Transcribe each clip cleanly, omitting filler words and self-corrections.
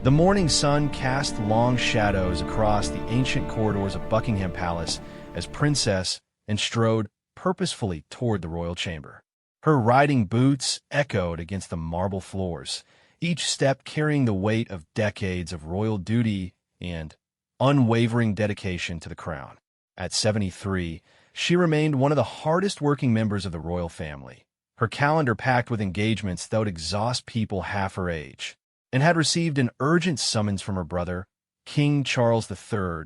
The morning sun cast long shadows across the ancient corridors of Buckingham Palace as Princess and strode purposefully toward the royal chamber. Her riding boots echoed against the marble floors, each step carrying the weight of decades of royal duty and unwavering dedication to the crown. At 73, she remained one of the hardest-working members of the royal family, her calendar packed with engagements that would exhaust people half her age, and had received an urgent summons from her brother, King Charles III,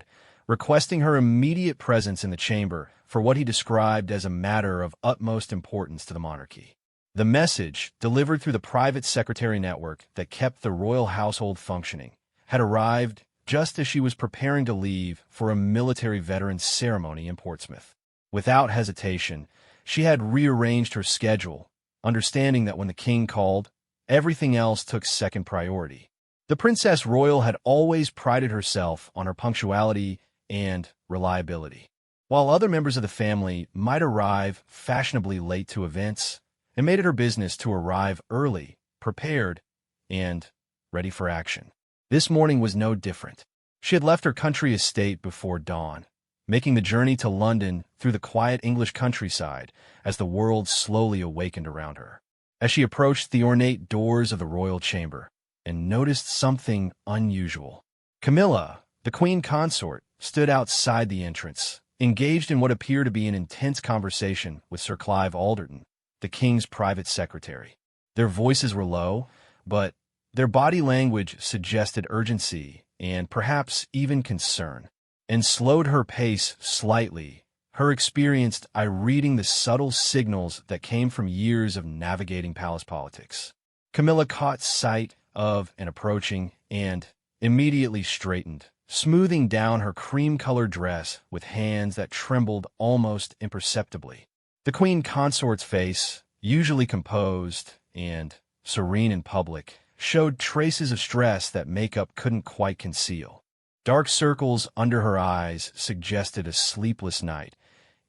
requesting her immediate presence in the chamber for what he described as a matter of utmost importance to the monarchy. The message, delivered through the private secretary network that kept the royal household functioning, had arrived just as she was preparing to leave for a military veterans ceremony in Portsmouth. Without hesitation, she had rearranged her schedule, understanding that when the king called, everything else took second priority. The Princess Royal had always prided herself on her punctuality and reliability. While other members of the family might arrive fashionably late to events, it made it her business to arrive early, prepared, and ready for action. This morning was no different. She had left her country estate before dawn, making the journey to London through the quiet English countryside as the world slowly awakened around her. As she approached the ornate doors of the royal chamber and noticed something unusual, Camilla, the queen consort, stood outside the entrance, engaged in what appeared to be an intense conversation with Sir Clive Alderton, the king's private secretary. Their voices were low, but their body language suggested urgency and perhaps even concern, and slowed her pace slightly, her experienced eye reading the subtle signals that came from years of navigating palace politics. Camilla caught sight of an approaching and immediately straightened, smoothing down her cream-colored dress with hands that trembled almost imperceptibly. The queen consort's face, usually composed and serene in public, showed traces of stress that makeup couldn't quite conceal. Dark circles under her eyes suggested a sleepless night,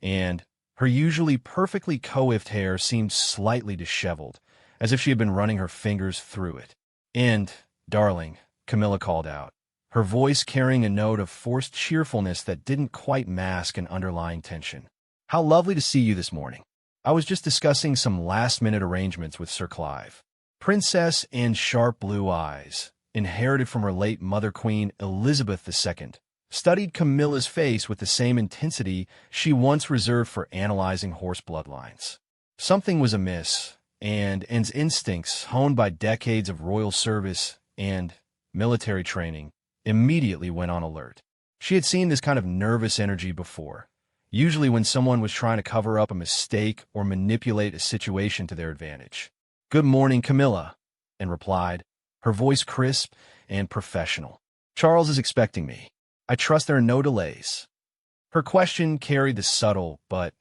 and her usually perfectly coiffed hair seemed slightly disheveled, as if she had been running her fingers through it. "And, darling," Camilla called out, her voice carrying a note of forced cheerfulness that didn't quite mask an underlying tension. "How lovely to see you this morning. I was just discussing some last-minute arrangements with Sir Clive." Princess Anne's sharp blue eyes, inherited from her late mother Queen Elizabeth II, studied Camilla's face with the same intensity she once reserved for analyzing horse bloodlines. Something was amiss, and Anne's instincts, honed by decades of royal service and military training, immediately went on alert. She had seen this kind of nervous energy before, usually when someone was trying to cover up a mistake or manipulate a situation to their advantage. "Good morning, Camilla," Anne replied, her voice crisp and professional. "Charles is expecting me. I trust there are no delays." Her question carried the subtle but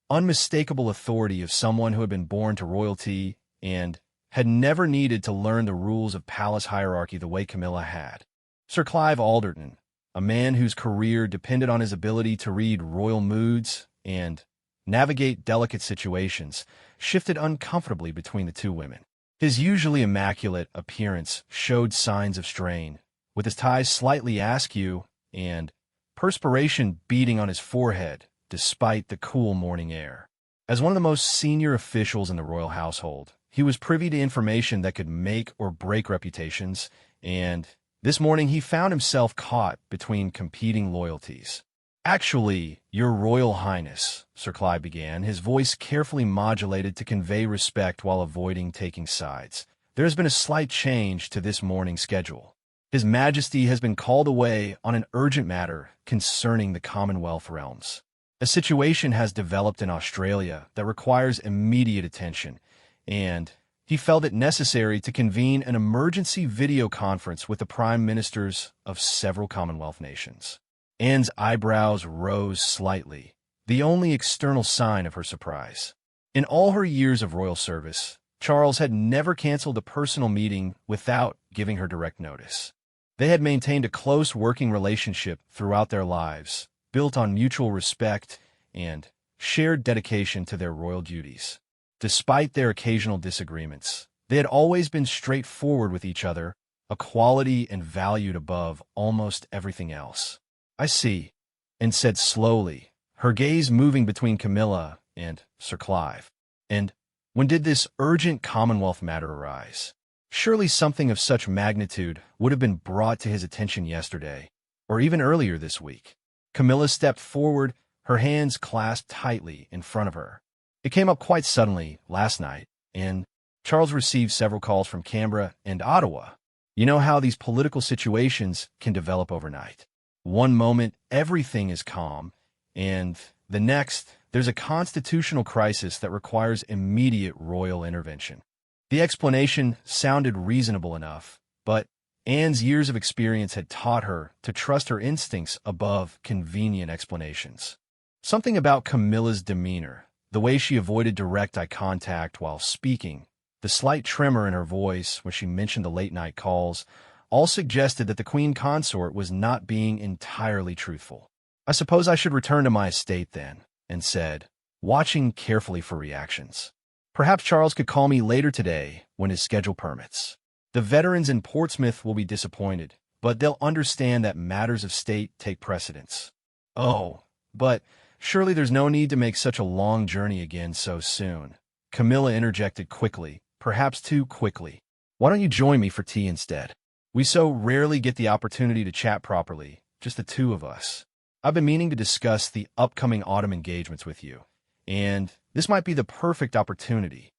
unmistakable authority of someone who had been born to royalty and had never needed to learn the rules of palace hierarchy the way Camilla had. Sir Clive Alderton, a man whose career depended on his ability to read royal moods and navigate delicate situations, shifted uncomfortably between the two women. His usually immaculate appearance showed signs of strain, with his tie slightly askew and perspiration beading on his forehead despite the cool morning air. As one of the most senior officials in the royal household, he was privy to information that could make or break reputations, and this morning he found himself caught between competing loyalties. "Actually, Your Royal Highness," Sir Clive began, his voice carefully modulated to convey respect while avoiding taking sides, "there has been a slight change to this morning's schedule. His Majesty has been called away on an urgent matter concerning the Commonwealth realms. A situation has developed in Australia that requires immediate attention, and he felt it necessary to convene an emergency video conference with the prime ministers of several Commonwealth nations." Anne's eyebrows rose slightly, the only external sign of her surprise. In all her years of royal service, Charles had never canceled a personal meeting without giving her direct notice. They had maintained a close working relationship throughout their lives, built on mutual respect and shared dedication to their royal duties. Despite their occasional disagreements, they had always been straightforward with each other a quality and valued above almost everything else. I see, and said slowly, her gaze moving between Camilla and Sir Clive. And when did this urgent Commonwealth matter arise? Surely something of such magnitude would have been brought to his attention yesterday, or even earlier this week. Camilla stepped forward, her hands clasped tightly in front of her. It came up quite suddenly last night, and Charles received several calls from Canberra and Ottawa. You know how these political situations can develop overnight. One moment, everything is calm, and the next, there's a constitutional crisis that requires immediate royal intervention. The explanation sounded reasonable enough, but Anne's years of experience had taught her to trust her instincts above convenient explanations. Something about Camilla's demeanor, the way she avoided direct eye contact while speaking, the slight tremor in her voice when she mentioned the late-night calls, all suggested that the Queen Consort was not being entirely truthful. I suppose I should return to my estate then, and said, watching carefully for reactions. Perhaps Charles could call me later today when his schedule permits. The veterans in Portsmouth will be disappointed, but they'll understand that matters of state take precedence. Oh, but surely there's no need to make such a long journey again so soon. Camilla interjected quickly, perhaps too quickly. Why don't you join me for tea instead? We so rarely get the opportunity to chat properly, just the two of us. I've been meaning to discuss the upcoming autumn engagements with you, and this might be the perfect opportunity,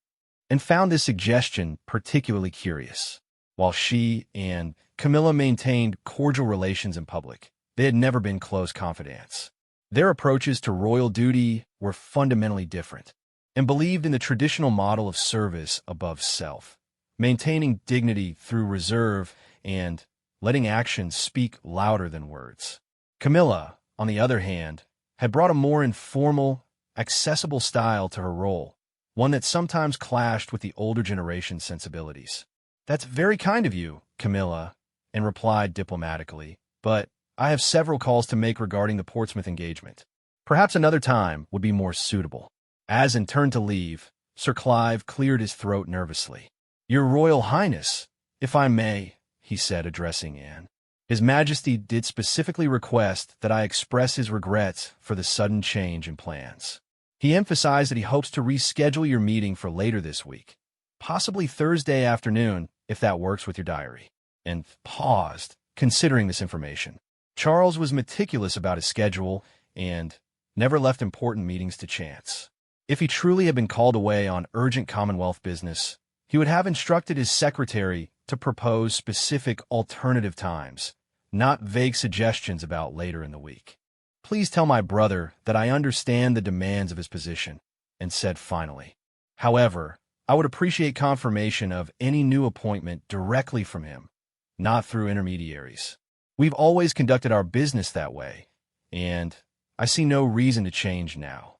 and found this suggestion particularly curious. While she and Camilla maintained cordial relations in public, they had never been close confidants. Their approaches to royal duty were fundamentally different, and believed in the traditional model of service above self, maintaining dignity through reserve and letting actions speak louder than words. Camilla, on the other hand, had brought a more informal, accessible style to her role, one that sometimes clashed with the older generation's sensibilities. That's very kind of you, Camilla, and replied diplomatically, but I have several calls to make regarding the Portsmouth engagement. Perhaps another time would be more suitable. As in turned to leave, Sir Clive cleared his throat nervously. Your Royal Highness, if I may, he said, addressing Anne. His Majesty did specifically request that I express his regrets for the sudden change in plans. He emphasized that he hopes to reschedule your meeting for later this week, possibly Thursday afternoon, if that works with your diary. And paused, considering this information. Charles was meticulous about his schedule and never left important meetings to chance. If he truly had been called away on urgent Commonwealth business, he would have instructed his secretary to propose specific alternative times, not vague suggestions about later in the week. Please tell my brother that I understand the demands of his position, and said finally. However, I would appreciate confirmation of any new appointment directly from him, not through intermediaries. We've always conducted our business that way, and I see no reason to change now.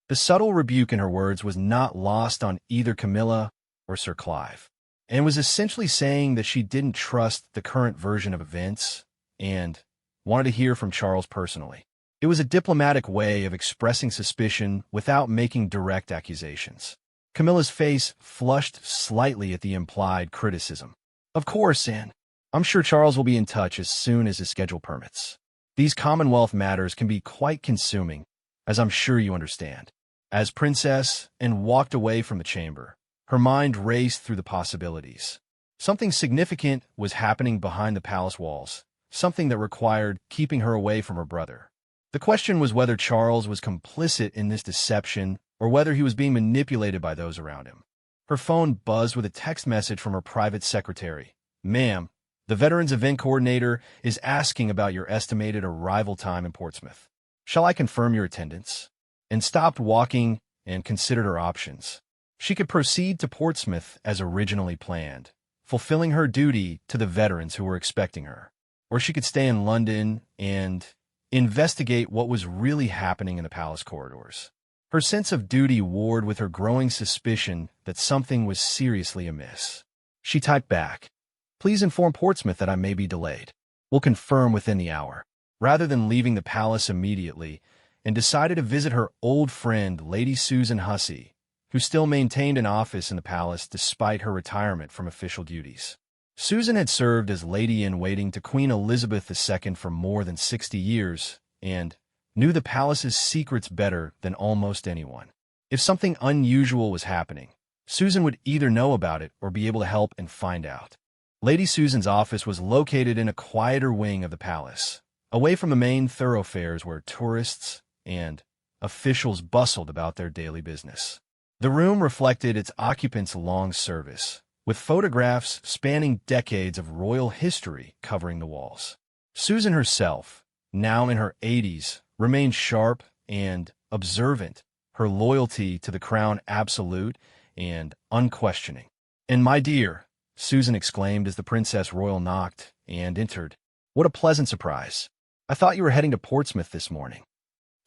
The subtle rebuke in her words was not lost on either Camilla or Sir Clive, and was essentially saying that she didn't trust the current version of events and wanted to hear from Charles personally. It was a diplomatic way of expressing suspicion without making direct accusations. Camilla's face flushed slightly at the implied criticism. Of course, Anne. I'm sure Charles will be in touch as soon as his schedule permits. These Commonwealth matters can be quite consuming, as I'm sure you understand. As Princess Anne walked away from the chamber, her mind raced through the possibilities. Something significant was happening behind the palace walls, something that required keeping her away from her brother. The question was whether Charles was complicit in this deception or whether he was being manipulated by those around him. Her phone buzzed with a text message from her private secretary. Ma'am, the Veterans Event Coordinator is asking about your estimated arrival time in Portsmouth. Shall I confirm your attendance? And stopped walking and considered her options. She could proceed to Portsmouth as originally planned, fulfilling her duty to the veterans who were expecting her. Or she could stay in London and investigate what was really happening in the palace corridors. Her sense of duty warred with her growing suspicion that something was seriously amiss. She typed back, "Please inform Portsmouth that I may be delayed. We'll confirm within the hour," rather than leaving the palace immediately, and decided to visit her old friend, Lady Susan Hussey, who still maintained an office in the palace despite her retirement from official duties. Susan had served as lady-in-waiting to Queen Elizabeth II for more than 60 years and knew the palace's secrets better than almost anyone. If something unusual was happening, Susan would either know about it or be able to help and find out. Lady Susan's office was located in a quieter wing of the palace, away from the main thoroughfares where tourists and officials bustled about their daily business. The room reflected its occupants' long service, with photographs spanning decades of royal history covering the walls. Susan herself, now in her 80s, remained sharp and observant, her loyalty to the crown absolute and unquestioning. "And my dear," Susan exclaimed as the Princess Royal knocked and entered. "What a pleasant surprise. I thought you were heading to Portsmouth this morning."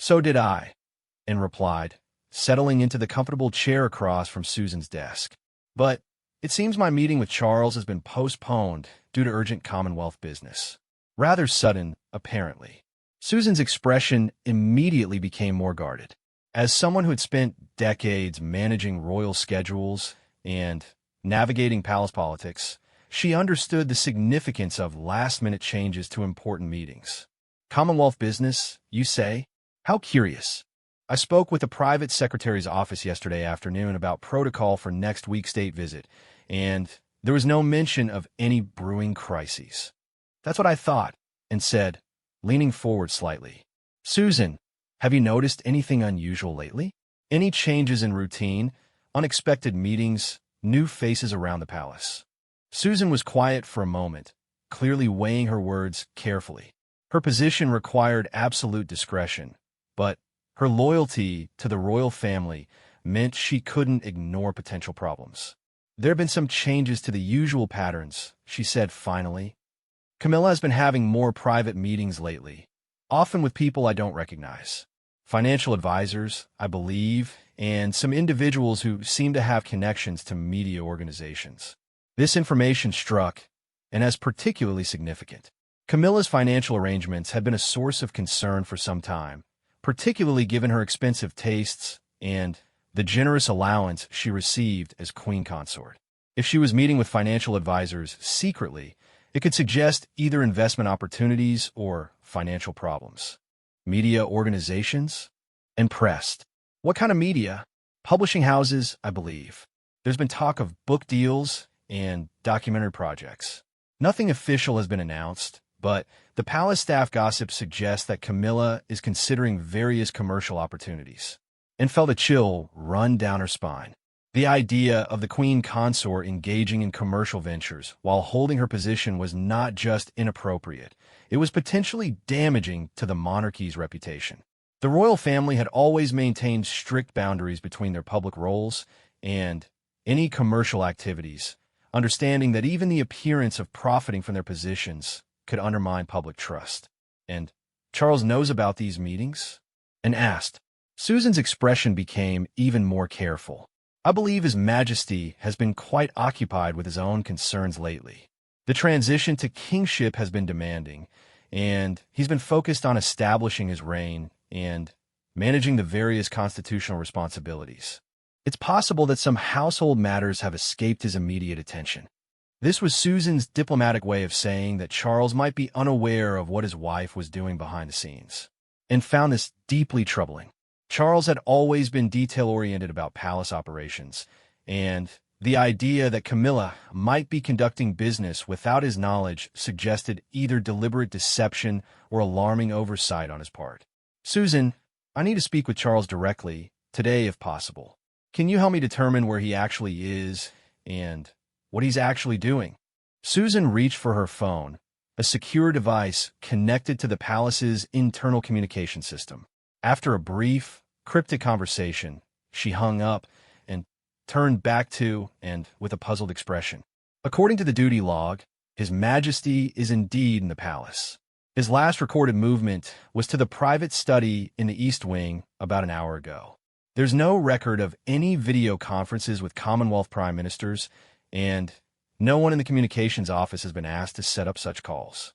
"So did I," Anne replied, settling into the comfortable chair across from Susan's desk. "But it seems my meeting with Charles has been postponed due to urgent Commonwealth business." Rather sudden, apparently. Susan's expression immediately became more guarded. As someone who had spent decades managing royal schedules and navigating palace politics, she understood the significance of last-minute changes to important meetings. "Commonwealth business, you say? How curious. I spoke with the private secretary's office yesterday afternoon about protocol for next week's state visit, and there was no mention of any brewing crises." "That's what I thought," and said, leaning forward slightly. "Susan, have you noticed anything unusual lately? Any changes in routine, unexpected meetings, new faces around the palace?" Susan was quiet for a moment, clearly weighing her words carefully. Her position required absolute discretion, but her loyalty to the royal family meant she couldn't ignore potential problems. "There have been some changes to the usual patterns," she said finally. "Camilla has been having more private meetings lately, often with people I don't recognize. Financial advisors, I believe, and some individuals who seem to have connections to media organizations." This information struck, and as particularly significant. Camilla's financial arrangements had been a source of concern for some time, particularly given her expensive tastes and the generous allowance she received as queen consort. If she was meeting with financial advisors secretly, it could suggest either investment opportunities or financial problems. Media organizations? And pressed. What kind of media? Publishing houses, I believe. There's been talk of book deals and documentary projects. Nothing official has been announced, but the palace staff gossip suggests that Camilla is considering various commercial opportunities. And felt a chill run down her spine. The idea of the queen consort engaging in commercial ventures while holding her position was not just inappropriate, it was potentially damaging to the monarchy's reputation. The royal family had always maintained strict boundaries between their public roles and any commercial activities, understanding that even the appearance of profiting from their positions could undermine public trust. "And Charles knows about these meetings?" and asked. Susan's expression became even more careful. "I believe His Majesty has been quite occupied with his own concerns lately. The transition to kingship has been demanding, and he's been focused on establishing his reign and managing the various constitutional responsibilities. It's possible that some household matters have escaped his immediate attention." This was Susan's diplomatic way of saying that Charles might be unaware of what his wife was doing behind the scenes, and found this deeply troubling. Charles had always been detail-oriented about palace operations, and the idea that Camilla might be conducting business without his knowledge suggested either deliberate deception or alarming oversight on his part. "Susan, I need to speak with Charles directly, today if possible. Can you help me determine where he actually is and what he's actually doing?" Susan reached for her phone, a secure device connected to the palace's internal communication system. After a brief, cryptic conversation, she hung up and turned back to and with a puzzled expression. According to the duty log, His Majesty is indeed in the palace. His last recorded movement was to the private study in the East Wing about an hour ago. There's no record of any video conferences with Commonwealth prime ministers, and no one in the communications office has been asked to set up such calls.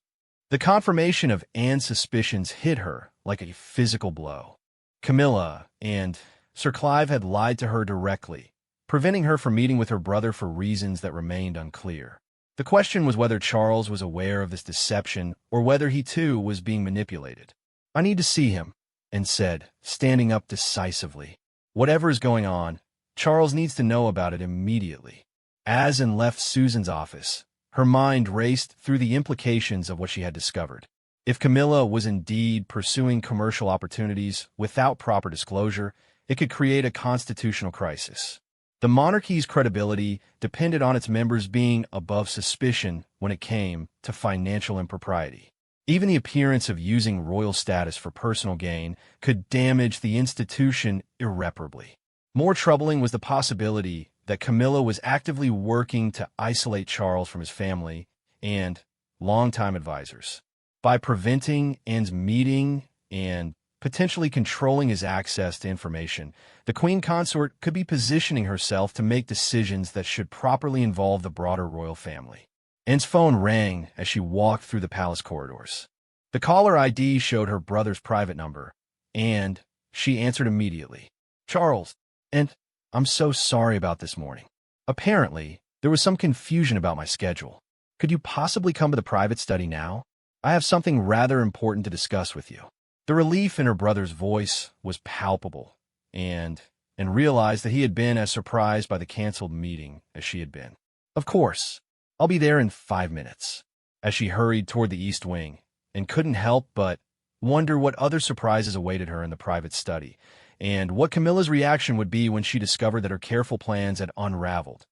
The confirmation of Anne's suspicions hit her like a physical blow. Camilla and Sir Clive had lied to her directly, preventing her from meeting with her brother for reasons that remained unclear. The question was whether Charles was aware of this deception or whether he too was being manipulated. "I need to see him," Anne said, standing up decisively. "Whatever is going on, Charles needs to know about it immediately." As Anne left Susan's office, her mind raced through the implications of what she had discovered. If Camilla was indeed pursuing commercial opportunities without proper disclosure, it could create a constitutional crisis. The monarchy's credibility depended on its members being above suspicion when it came to financial impropriety. Even the appearance of using royal status for personal gain could damage the institution irreparably. More troubling was the possibility that Camilla was actively working to isolate Charles from his family and longtime advisors. By preventing Anne's meeting and potentially controlling his access to information, the Queen Consort could be positioning herself to make decisions that should properly involve the broader royal family. Anne's phone rang as she walked through the palace corridors. The caller ID showed her brother's private number, and she answered immediately. "Charles, and I'm so sorry about this morning. Apparently, there was some confusion about my schedule. Could you possibly come to the private study now? I have something rather important to discuss with you." The relief in her brother's voice was palpable, and realized that he had been as surprised by the canceled meeting as she had been. "Of course, I'll be there in 5 minutes." As she hurried toward the East Wing, and couldn't help but wonder what other surprises awaited her in the private study, and what Camilla's reaction would be when she discovered that her careful plans had unraveled.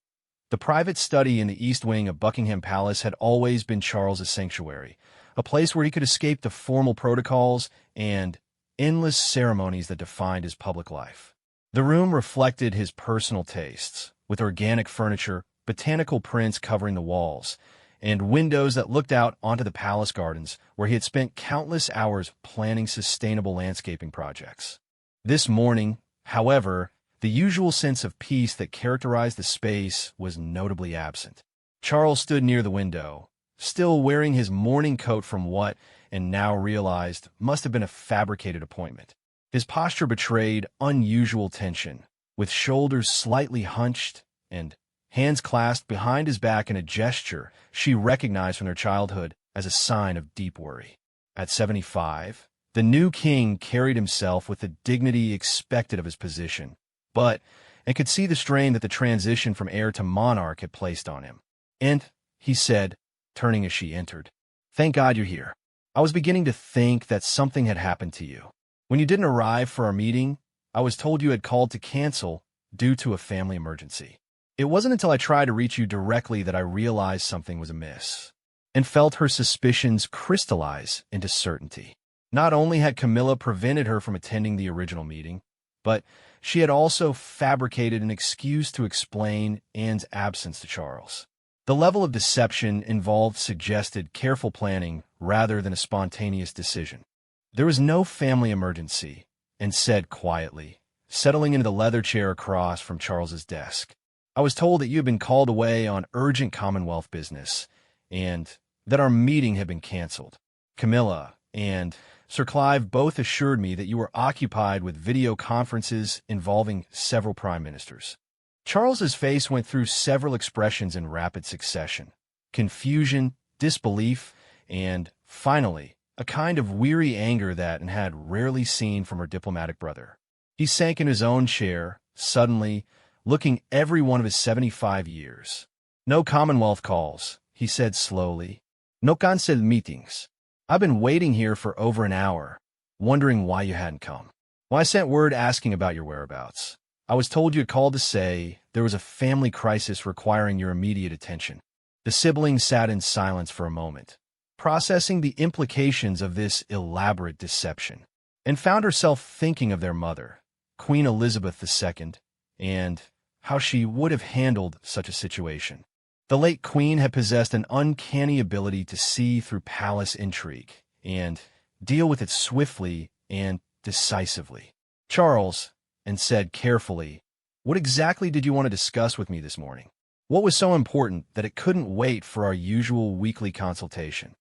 The private study in the East Wing of Buckingham Palace had always been Charles's sanctuary, a place where he could escape the formal protocols and endless ceremonies that defined his public life. The room reflected his personal tastes, with organic furniture, botanical prints covering the walls, and windows that looked out onto the palace gardens where he had spent countless hours planning sustainable landscaping projects. This morning, however, the usual sense of peace that characterized the space was notably absent. Charles stood near the window, still wearing his morning coat from what, and now realized, must have been a fabricated appointment. His posture betrayed unusual tension, with shoulders slightly hunched and hands clasped behind his back in a gesture she recognized from their childhood as a sign of deep worry. At 75, the new king carried himself with the dignity expected of his position, and could see the strain that the transition from heir to monarch had placed on him. "And," he said, turning as she entered, "thank God you're here. I was beginning to think that something had happened to you. When you didn't arrive for our meeting, I was told you had called to cancel due to a family emergency. It wasn't until I tried to reach you directly that I realized something was amiss," and felt her suspicions crystallize into certainty. Not only had Camilla prevented her from attending the original meeting, but she had also fabricated an excuse to explain Anne's absence to Charles. The level of deception involved suggested careful planning rather than a spontaneous decision. "There was no family emergency," Anne said quietly, settling into the leather chair across from Charles's desk. "I was told that you had been called away on urgent Commonwealth business, and that our meeting had been canceled. Camilla and Sir Clive both assured me that you were occupied with video conferences involving several prime ministers." Charles's face went through several expressions in rapid succession: confusion, disbelief, and, finally, a kind of weary anger that Anne had rarely seen from her diplomatic brother. He sank in his own chair, suddenly, looking every one of his 75 years. "No Commonwealth calls," he said slowly. "No cancelled meetings. I've been waiting here for over an hour, wondering why you hadn't come. Well, I sent word asking about your whereabouts. I was told you had called to say there was a family crisis requiring your immediate attention." The siblings sat in silence for a moment, processing the implications of this elaborate deception, and found herself thinking of their mother, Queen Elizabeth II, and how she would have handled such a situation. The late queen had possessed an uncanny ability to see through palace intrigue and deal with it swiftly and decisively. "Charles," and said carefully, "what exactly did you want to discuss with me this morning? What was so important that it couldn't wait for our usual weekly consultation?"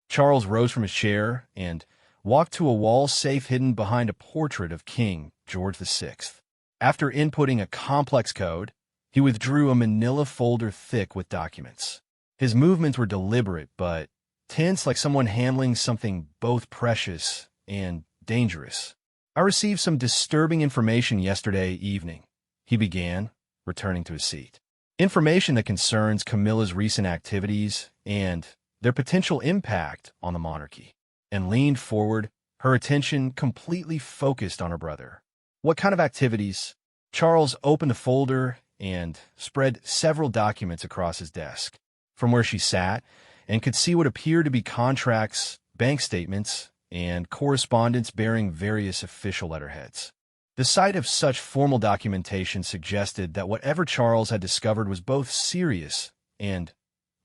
Charles rose from his chair and walked to a wall safe hidden behind a portrait of King George VI. After inputting a complex code, he withdrew a manila folder thick with documents. His movements were deliberate, but tense, like someone handling something both precious and dangerous. I received some disturbing information yesterday evening, he began, returning to his seat. Information that concerns Camilla's recent activities and their potential impact on the monarchy, and leaned forward, her attention completely focused on her brother. What kind of activities? Charles opened the folder and spread several documents across his desk, from where she sat, and could see what appeared to be contracts, bank statements, and correspondence bearing various official letterheads. The sight of such formal documentation suggested that whatever Charles had discovered was both serious and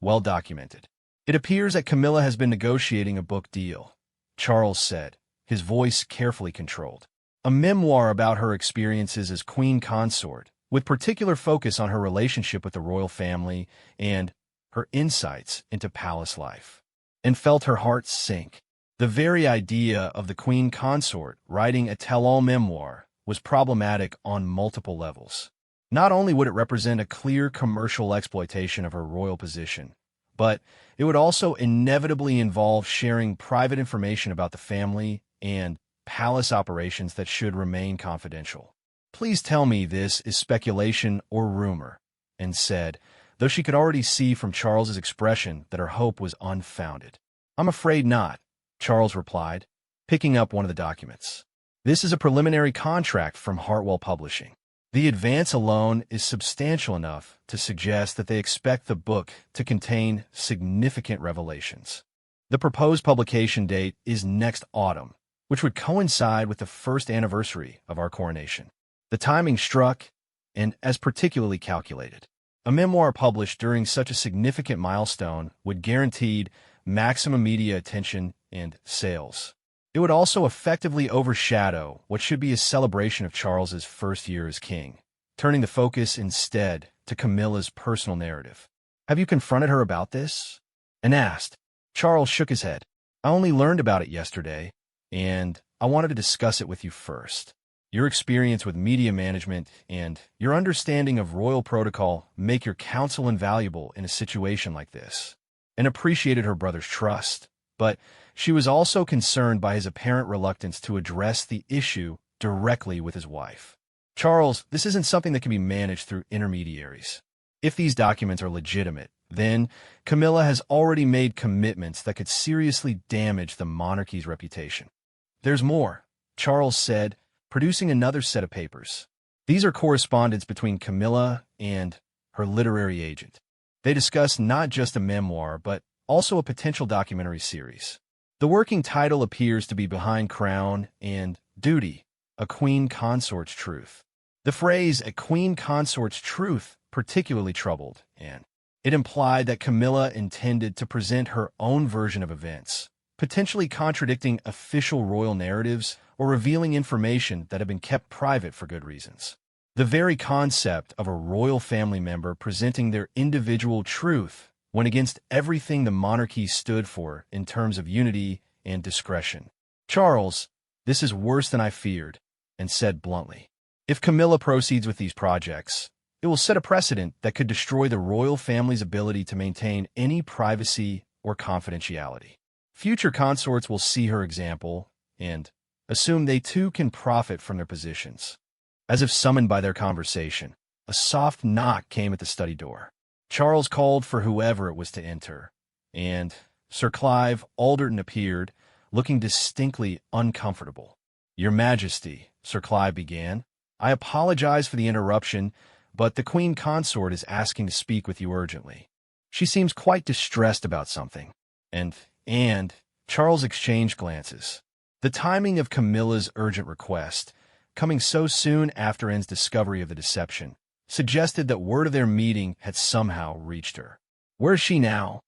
well documented. It appears that Camilla has been negotiating a book deal, Charles said, his voice carefully controlled. A memoir about her experiences as queen consort, with particular focus on her relationship with the royal family and her insights into palace life. And felt her heart sink. The very idea of the queen consort writing a tell-all memoir was problematic on multiple levels. Not only would it represent a clear commercial exploitation of her royal position, but it would also inevitably involve sharing private information about the family and palace operations that should remain confidential. Please tell me this is speculation or rumor, and said, though she could already see from Charles's expression that her hope was unfounded. I'm afraid not, Charles replied, picking up one of the documents. This is a preliminary contract from Hartwell Publishing. The advance alone is substantial enough to suggest that they expect the book to contain significant revelations. The proposed publication date is next autumn, which would coincide with the first anniversary of our coronation. The timing struck, and as particularly calculated. A memoir published during such a significant milestone would guarantee maximum media attention and sales. It would also effectively overshadow what should be a celebration of Charles's first year as king, turning the focus instead to Camilla's personal narrative. Have you confronted her about this? And asked. Charles shook his head. I only learned about it yesterday, and I wanted to discuss it with you first. Your experience with media management and your understanding of royal protocol make your counsel invaluable in a situation like this. And appreciated her brother's trust, but she was also concerned by his apparent reluctance to address the issue directly with his wife. Charles, this isn't something that can be managed through intermediaries. If these documents are legitimate, then Camilla has already made commitments that could seriously damage the monarchy's reputation. There's more, Charles said, producing another set of papers. These are correspondence between Camilla and her literary agent. They discuss not just a memoir, but also a potential documentary series. The working title appears to be Behind Crown and Duty, A Queen Consort's Truth. The phrase, a queen consort's truth, particularly troubled Anne. It implied that Camilla intended to present her own version of events, potentially contradicting official royal narratives or revealing information that had been kept private for good reasons. The very concept of a royal family member presenting their individual truth went against everything the monarchy stood for in terms of unity and discretion. Charles, this is worse than I feared, and said bluntly. If Camilla proceeds with these projects, it will set a precedent that could destroy the royal family's ability to maintain any privacy or confidentiality. Future consorts will see her example and assume they too can profit from their positions. As if summoned by their conversation, a soft knock came at the study door. Charles called for whoever it was to enter, and Sir Clive Alderton appeared, looking distinctly uncomfortable. Your Majesty, Sir Clive began, I apologize for the interruption, but the Queen Consort is asking to speak with you urgently. She seems quite distressed about something. And Charles exchanged glances. The timing of Camilla's urgent request, coming so soon after Anne's discovery of the deception, suggested that word of their meeting had somehow reached her. Where is she now?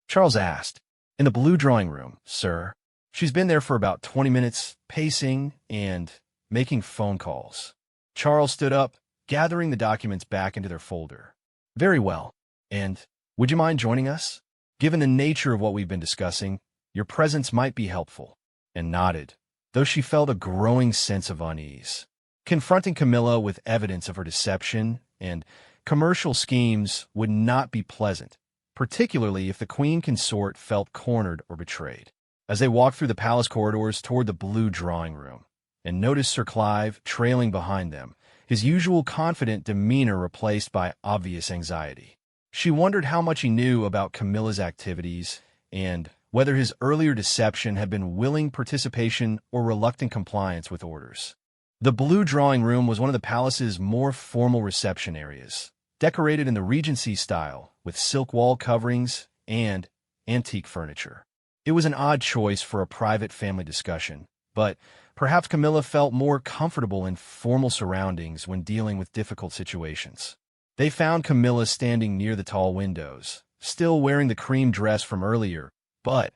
Charles asked. In the blue drawing room, sir. She's been there for about 20 minutes, pacing and making phone calls. Charles stood up, gathering the documents back into their folder. Very well. And would you mind joining us? Given the nature of what we've been discussing, your presence might be helpful. And nodded, though she felt a growing sense of unease. Confronting Camilla with evidence of her deception and commercial schemes would not be pleasant, particularly if the queen consort felt cornered or betrayed. As they walked through the palace corridors toward the blue drawing room, and noticed Sir Clive trailing behind them, his usual confident demeanor replaced by obvious anxiety. She wondered how much he knew about Camilla's activities and whether his earlier deception had been willing participation or reluctant compliance with orders. The blue drawing room was one of the palace's more formal reception areas, decorated in the Regency style with silk wall coverings and antique furniture. It was an odd choice for a private family discussion, but perhaps Camilla felt more comfortable in formal surroundings when dealing with difficult situations. They found Camilla standing near the tall windows, still wearing the cream dress from earlier, but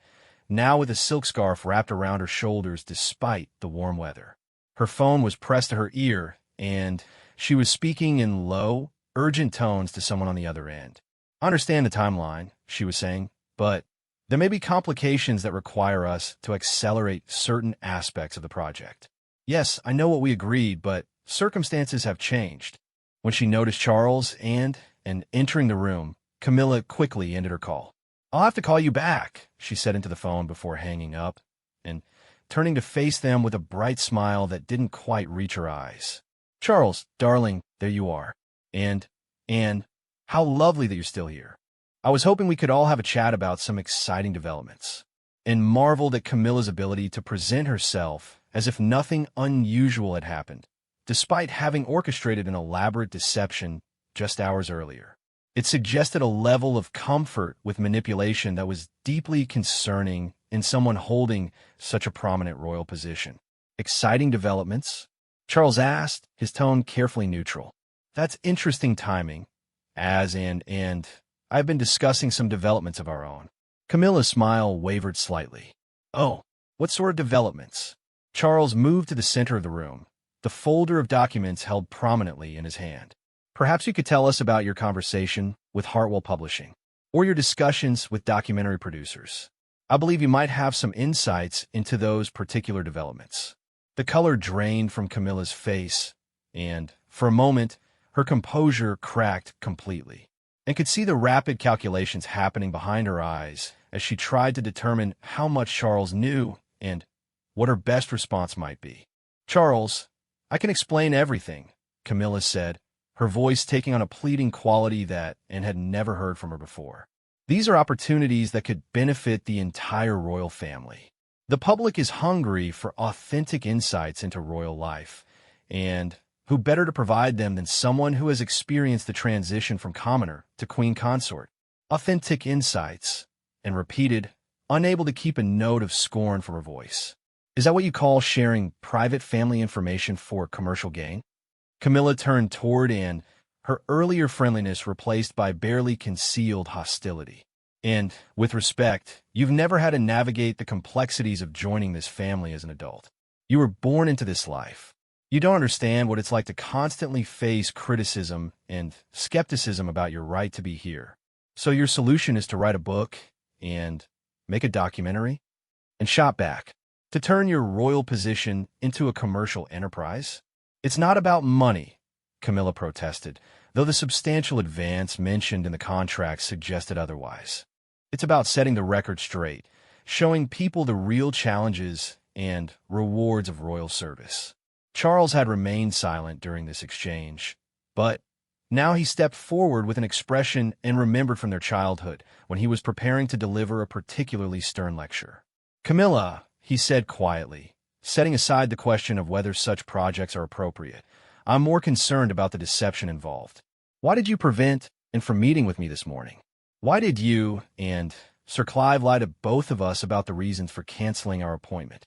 now with a silk scarf wrapped around her shoulders despite the warm weather. Her phone was pressed to her ear, and she was speaking in low, urgent tones to someone on the other end. "I understand the timeline," she was saying, "but there may be complications that require us to accelerate certain aspects of the project. Yes, I know what we agreed, but circumstances have changed." When she noticed Charles and entering the room, Camilla quickly ended her call. "I'll have to call you back," she said into the phone before hanging up, and turning to face them with a bright smile that didn't quite reach her eyes. "Charles, darling, there you are. And how lovely that you're still here. I was hoping we could all have a chat about some exciting developments," and marveled at Camilla's ability to present herself as if nothing unusual had happened, despite having orchestrated an elaborate deception just hours earlier. It suggested a level of comfort with manipulation that was deeply concerning in someone holding such a prominent royal position. "Exciting developments?" Charles asked, his tone carefully neutral. "That's interesting timing, and I've been discussing some developments of our own." Camilla's smile wavered slightly. "Oh, what sort of developments?" Charles moved to the center of the room, the folder of documents held prominently in his hand. "Perhaps you could tell us about your conversation with Hartwell Publishing, or your discussions with documentary producers. I believe you might have some insights into those particular developments." The color drained from Camilla's face, and, for a moment, her composure cracked completely, and could see the rapid calculations happening behind her eyes as she tried to determine how much Charles knew and what her best response might be. "Charles, I can explain everything," Camilla said, her voice taking on a pleading quality that Anne had never heard from her before. "These are opportunities that could benefit the entire royal family. The public is hungry for authentic insights into royal life, and who better to provide them than someone who has experienced the transition from commoner to queen consort? Authentic insights," and repeated, unable to keep a note of scorn from her voice. "Is that what you call sharing private family information for commercial gain?" Camilla turned toward Anne, her earlier friendliness replaced by barely concealed hostility. "And, with respect, you've never had to navigate the complexities of joining this family as an adult. You were born into this life. You don't understand what it's like to constantly face criticism and skepticism about your right to be here. So your solution is to write a book and make a documentary and shop back, to turn your royal position into a commercial enterprise? It's not about money," Camilla protested, though the substantial advance mentioned in the contract suggested otherwise. "It's about setting the record straight, showing people the real challenges and rewards of royal service." Charles had remained silent during this exchange, but now he stepped forward with an expression Anne remembered from their childhood when he was preparing to deliver a particularly stern lecture. "Camilla," he said quietly, setting aside the question of whether such projects are appropriate, "I'm more concerned about the deception involved. Why did you prevent Anne from meeting with me this morning? Why did you and Sir Clive lie to both of us about the reasons for canceling our appointment?"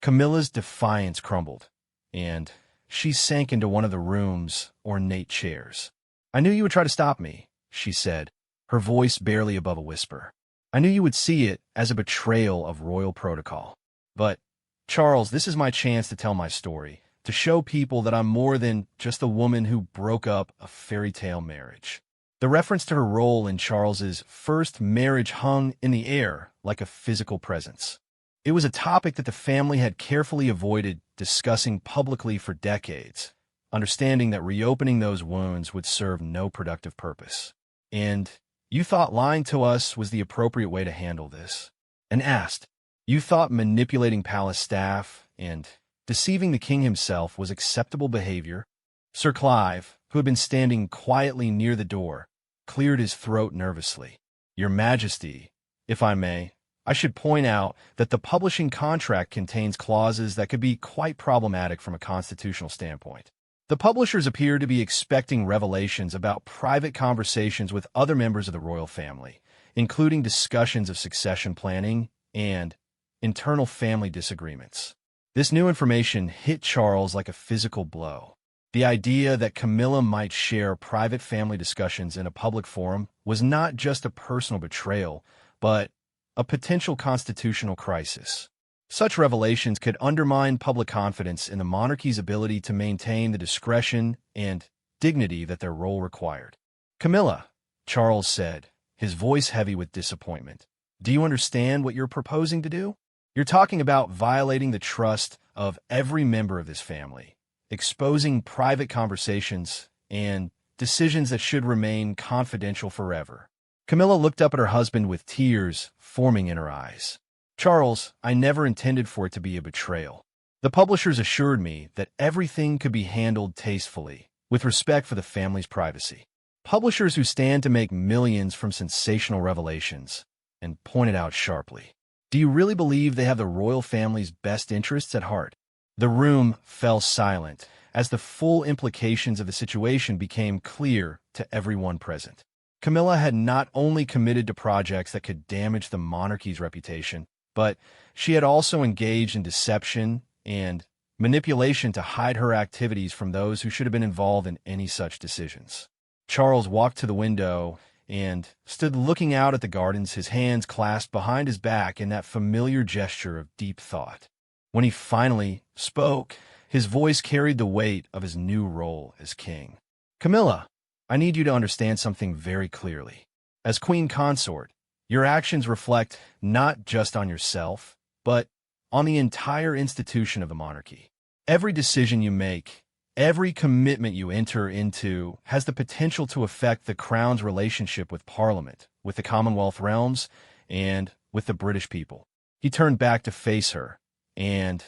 Camilla's defiance crumbled, and she sank into one of the room's ornate chairs. "I knew you would try to stop me," she said, her voice barely above a whisper. "I knew you would see it as a betrayal of royal protocol. But, Charles, this is my chance to tell my story, to show people that I'm more than just a woman who broke up a fairy tale marriage." The reference to her role in Charles's first marriage hung in the air like a physical presence. It was a topic that the family had carefully avoided discussing publicly for decades, understanding that reopening those wounds would serve no productive purpose. And You thought lying to us was the appropriate way to handle this. And asked, you thought manipulating palace staff and deceiving the king himself was acceptable behavior? Sir Clive, who had been standing quietly near the door, cleared his throat nervously. Your Majesty, if I may, I should point out that the publishing contract contains clauses that could be quite problematic from a constitutional standpoint. The publishers appear to be expecting revelations about private conversations with other members of the royal family, including discussions of succession planning and internal family disagreements. This new information hit Charles like a physical blow. The idea that Camilla might share private family discussions in a public forum was not just a personal betrayal, but a potential constitutional crisis. Such revelations could undermine public confidence in the monarchy's ability to maintain the discretion and dignity that their role required. Camilla, Charles said, his voice heavy with disappointment. Do you understand what you're proposing to do? You're talking about violating the trust of every member of this family, exposing private conversations and decisions that should remain confidential forever. Camilla looked up at her husband with tears forming in her eyes. Charles, I never intended for it to be a betrayal. The publishers assured me that everything could be handled tastefully, with respect for the family's privacy. Publishers who stand to make millions from sensational revelations, and pointed out sharply. Do you really believe they have the royal family's best interests at heart? The room fell silent as the full implications of the situation became clear to everyone present. Camilla had not only committed to projects that could damage the monarchy's reputation, but she had also engaged in deception and manipulation to hide her activities from those who should have been involved in any such decisions. Charles walked to the window and stood looking out at the gardens, his hands clasped behind his back in that familiar gesture of deep thought. When he finally spoke, his voice carried the weight of his new role as king. Camilla, I need you to understand something very clearly. As queen consort, your actions reflect not just on yourself, but on the entire institution of the monarchy. Every decision you make, every commitment you enter into has the potential to affect the Crown's relationship with Parliament, with the Commonwealth realms, and with the British people. He turned back to face her, and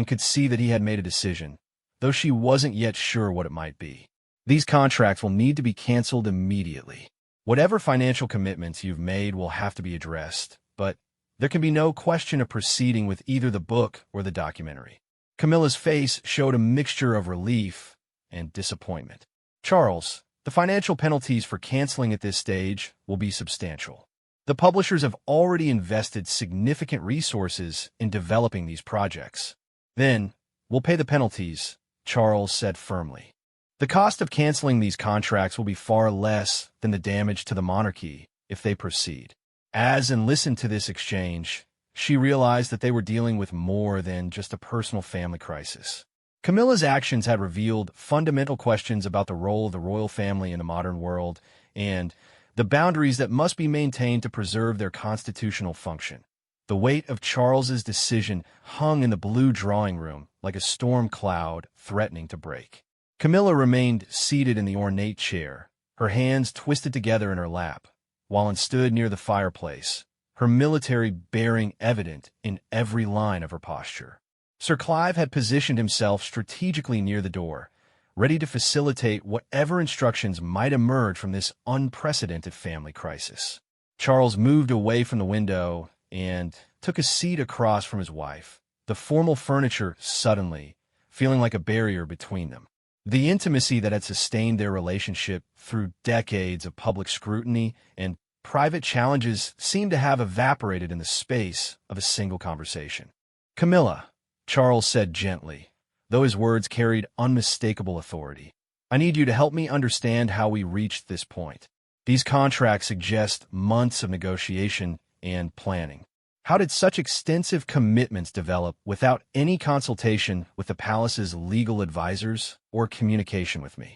could see that he had made a decision, though she wasn't yet sure what it might be. These contracts will need to be canceled immediately. Whatever financial commitments you've made will have to be addressed, but there can be no question of proceeding with either the book or the documentary. Camilla's face showed a mixture of relief and disappointment. Charles, the financial penalties for canceling at this stage will be substantial. The publishers have already invested significant resources in developing these projects. Then, we'll pay the penalties, Charles said firmly. The cost of canceling these contracts will be far less than the damage to the monarchy if they proceed. As and listened to this exchange, she realized that they were dealing with more than just a personal family crisis. Camilla's actions had revealed fundamental questions about the role of the royal family in the modern world and the boundaries that must be maintained to preserve their constitutional function. The weight of Charles's decision hung in the blue drawing room like a storm cloud threatening to break. Camilla remained seated in the ornate chair, her hands twisted together in her lap, while stood near the fireplace, her military bearing evident in every line of her posture. Sir Clive had positioned himself strategically near the door, ready to facilitate whatever instructions might emerge from this unprecedented family crisis. Charles moved away from the window and took a seat across from his wife, the formal furniture suddenly feeling like a barrier between them. The intimacy that had sustained their relationship through decades of public scrutiny and private challenges seemed to have evaporated in the space of a single conversation. Camilla, Charles said gently, though his words carried unmistakable authority, I need you to help me understand how we reached this point. These contracts suggest months of negotiation and planning. How did such extensive commitments develop without any consultation with the palace's legal advisors or communication with me?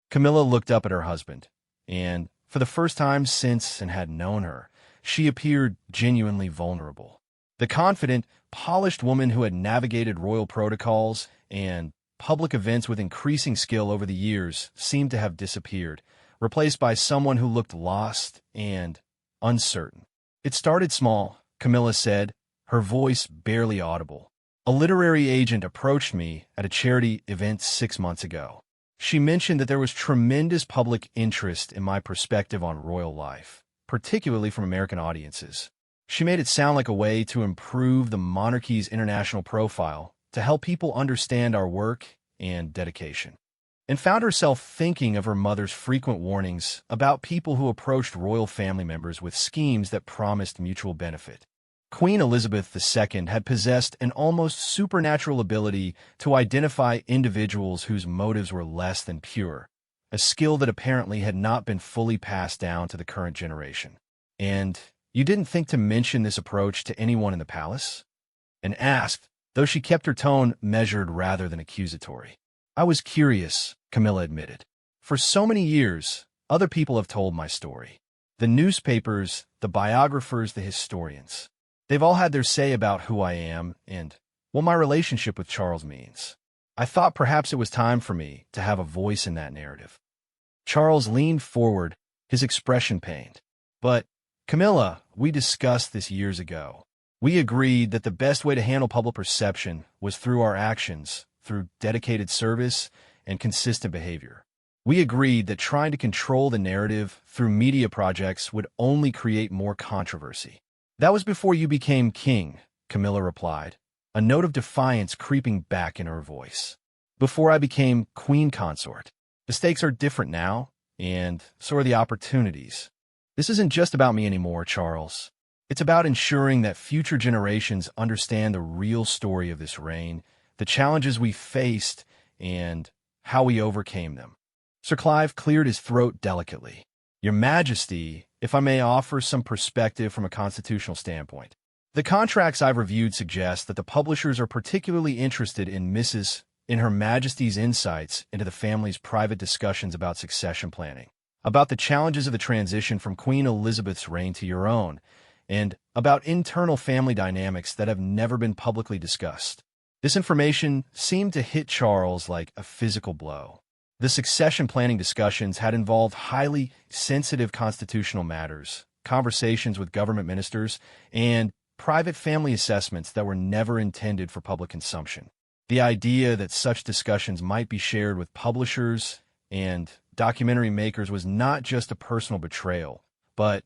Camilla looked up at her husband, and for the first time since and had known her, she appeared genuinely vulnerable. The confident, polished woman who had navigated royal protocols and public events with increasing skill over the years seemed to have disappeared, replaced by someone who looked lost and uncertain. It started small, Camilla said, her voice barely audible. A literary agent approached me at a charity event 6 months ago. She mentioned that there was tremendous public interest in my perspective on royal life, particularly from American audiences. She made it sound like a way to improve the monarchy's international profile, to help people understand our work and dedication, and found herself thinking of her mother's frequent warnings about people who approached royal family members with schemes that promised mutual benefit. Queen Elizabeth II had possessed an almost supernatural ability to identify individuals whose motives were less than pure, a skill that apparently had not been fully passed down to the current generation. "And you didn't think to mention this approach to anyone in the palace?" and asked, though she kept her tone measured rather than accusatory. "I was curious," Camilla admitted. "For so many years, other people have told my story. The newspapers, the biographers, the historians. They've all had their say about who I am and what my relationship with Charles means. I thought perhaps it was time for me to have a voice in that narrative." Charles leaned forward, his expression pained. "But, Camilla, we discussed this years ago. We agreed that the best way to handle public perception was through our actions, through dedicated service and consistent behavior. We agreed that trying to control the narrative through media projects would only create more controversy." "That was before you became king," Camilla replied, a note of defiance creeping back in her voice. "Before I became queen consort. The stakes are different now, and so are the opportunities. This isn't just about me anymore, Charles. It's about ensuring that future generations understand the real story of this reign, the challenges we faced, and how we overcame them." Sir Clive cleared his throat delicately. "Your Majesty, if I may offer some perspective from a constitutional standpoint. The contracts I've reviewed suggest that the publishers are particularly interested in Her Majesty's insights into the family's private discussions about succession planning, about the challenges of the transition from Queen Elizabeth's reign to your own, and about internal family dynamics that have never been publicly discussed." This information seemed to hit Charles like a physical blow. The succession planning discussions had involved highly sensitive constitutional matters, conversations with government ministers, and private family assessments that were never intended for public consumption. The idea that such discussions might be shared with publishers and documentary makers was not just a personal betrayal, but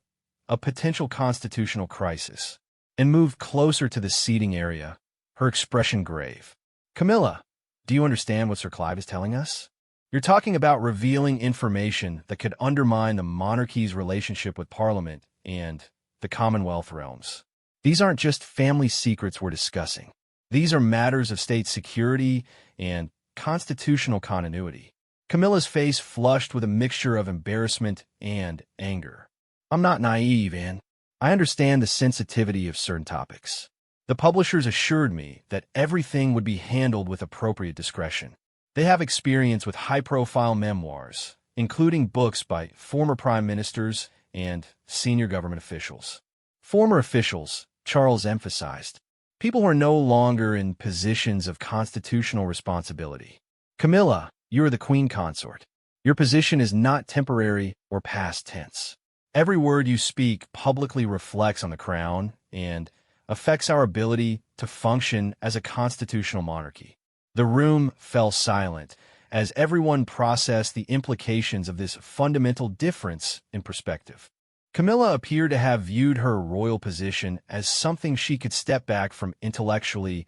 a potential constitutional crisis. And moved closer to the seating area, her expression grave. "Camilla, do you understand what Sir Clive is telling us? You're talking about revealing information that could undermine the monarchy's relationship with Parliament and the Commonwealth realms. These aren't just family secrets we're discussing. These are matters of state security and constitutional continuity." Camilla's face flushed with a mixture of embarrassment and anger. "I'm not naive, Anne. I understand the sensitivity of certain topics. The publishers assured me that everything would be handled with appropriate discretion. They have experience with high-profile memoirs, including books by former prime ministers and senior government officials." "Former officials," Charles emphasized. "People who are no longer in positions of constitutional responsibility. Camilla, you are the queen consort. Your position is not temporary or past tense. Every word you speak publicly reflects on the crown and affects our ability to function as a constitutional monarchy." The room fell silent as everyone processed the implications of this fundamental difference in perspective. Camilla appeared to have viewed her royal position as something she could step back from intellectually,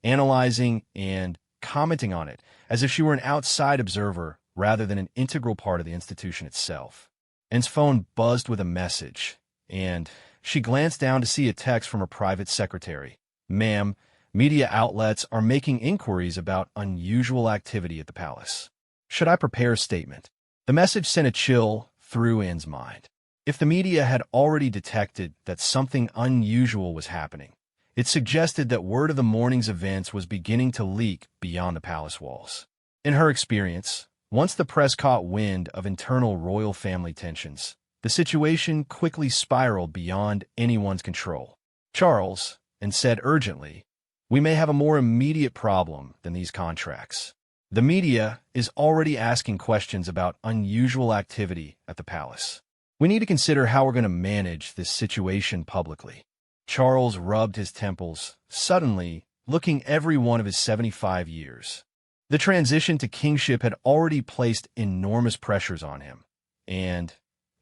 analyzing and commenting on it, as if she were an outside observer rather than an integral part of the institution itself. Anne's phone buzzed with a message, and she glanced down to see a text from her private secretary. "Ma'am, media outlets are making inquiries about unusual activity at the palace. Should I prepare a statement?" The message sent a chill through Anne's mind. If the media had already detected that something unusual was happening, it suggested that word of the morning's events was beginning to leak beyond the palace walls. In her experience, once the press caught wind of internal royal family tensions, the situation quickly spiraled beyond anyone's control. "Charles," and said urgently, "we may have a more immediate problem than these contracts. The media is already asking questions about unusual activity at the palace. We need to consider how we're going to manage this situation publicly. Charles rubbed his temples, suddenly looking every one of his 75 years. The transition to kingship had already placed enormous pressures on him, and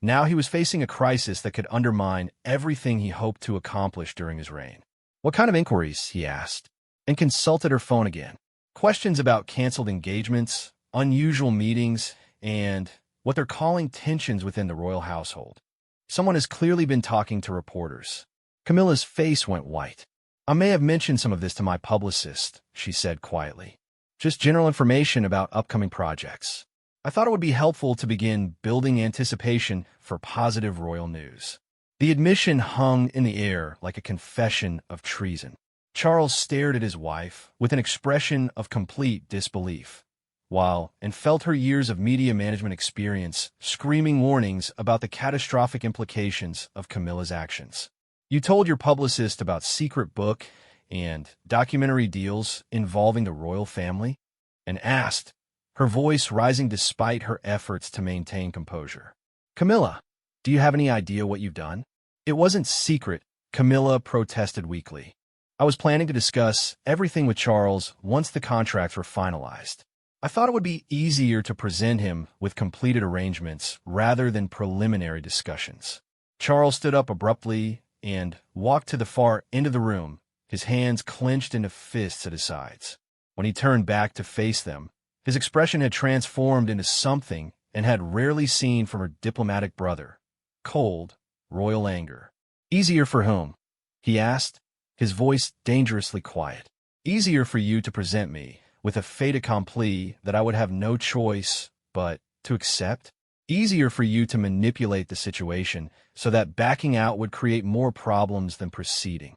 now he was facing a crisis that could undermine everything he hoped to accomplish during his reign. "What kind of inquiries?" he asked, and consulted her phone again. Questions about canceled engagements, unusual meetings, and what they're calling tensions within the royal household. Someone has clearly been talking to reporters. Camilla's face went white. "I may have mentioned some of this to my publicist," she said quietly. "Just general information about upcoming projects. I thought it would be helpful to begin building anticipation for positive royal news." The admission hung in the air like a confession of treason. Charles stared at his wife with an expression of complete disbelief, and felt her years of media management experience screaming warnings about the catastrophic implications of Camilla's actions. "You told your publicist about secret book and documentary deals involving the royal family?" and asked, her voice rising despite her efforts to maintain composure. "Camilla, do you have any idea what you've done?" "It wasn't secret," Camilla protested weakly. "I was planning to discuss everything with Charles once the contracts were finalized. I thought it would be easier to present him with completed arrangements rather than preliminary discussions." Charles stood up abruptly and walked to the far end of the room, his hands clenched into fists at his sides. When he turned back to face them, his expression had transformed into something and had rarely seen from her diplomatic brother: cold, royal anger. "Easier for whom?" he asked, his voice dangerously quiet. "Easier for you to present me with a fait accompli that I would have no choice but to accept? Easier for you to manipulate the situation so that backing out would create more problems than proceeding?"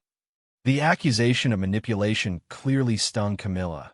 The accusation of manipulation clearly stung Camilla,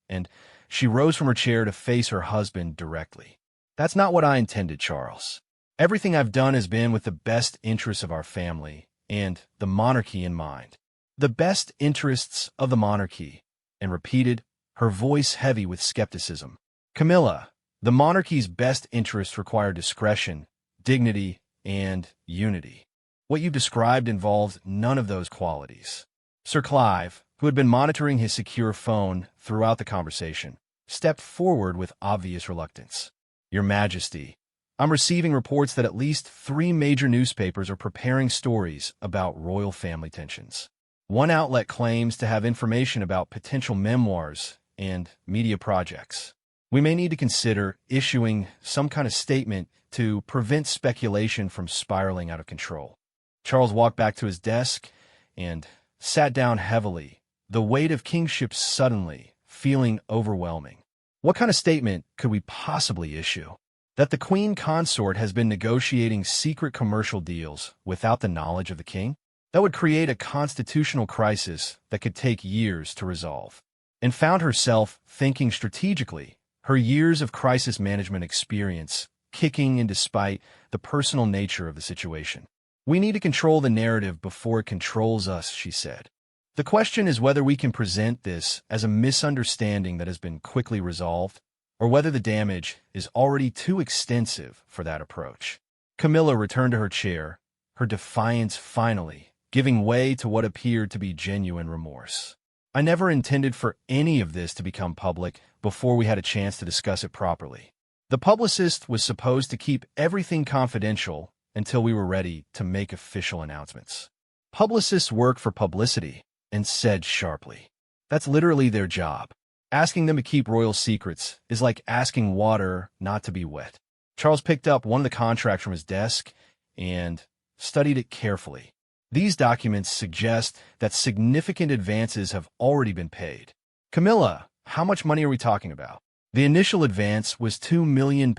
and she rose from her chair to face her husband directly. "That's not what I intended, Charles. Everything I've done has been with the best interests of our family and the monarchy in mind." "The best interests of the monarchy," and repeated, her voice heavy with skepticism. "Camilla, the monarchy's best interests require discretion, dignity, and unity. What you've described involves none of those qualities." Sir Clive, who had been monitoring his secure phone throughout the conversation, stepped forward with obvious reluctance. "Your Majesty, I'm receiving reports that at least 3 major newspapers are preparing stories about royal family tensions. One outlet claims to have information about potential memoirs and media projects. We may need to consider issuing some kind of statement to prevent speculation from spiraling out of control." Charles walked back to his desk and sat down heavily, the weight of kingship suddenly feeling overwhelming. What kind of statement could we possibly issue? That the Queen Consort has been negotiating secret commercial deals without the knowledge of the king? That would create a constitutional crisis that could take years to resolve. And found herself thinking strategically, her years of crisis management experience kicking in despite the personal nature of the situation. "We need to control the narrative before it controls us," she said. "The question is whether we can present this as a misunderstanding that has been quickly resolved, or whether the damage is already too extensive for that approach." Camilla returned to her chair, her defiance finally giving way to what appeared to be genuine remorse. "I never intended for any of this to become public before we had a chance to discuss it properly. The publicist was supposed to keep everything confidential until we were ready to make official announcements." "Publicists work for publicity," and said sharply. "That's literally their job. Asking them to keep royal secrets is like asking water not to be wet." Charles picked up one of the contracts from his desk and studied it carefully. These documents suggest that significant advances have already been paid. "Camilla, how much money are we talking about?" "The initial advance was £2 million,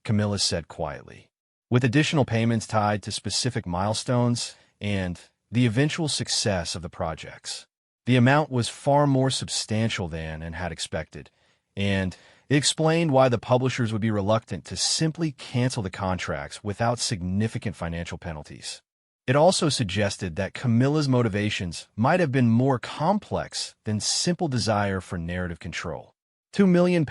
Camilla said quietly, with additional payments tied to specific milestones and the eventual success of the projects. The amount was far more substantial than Anne had expected, and it explained why the publishers would be reluctant to simply cancel the contracts without significant financial penalties. It also suggested that Camilla's motivations might have been more complex than simple desire for narrative control. £2 million,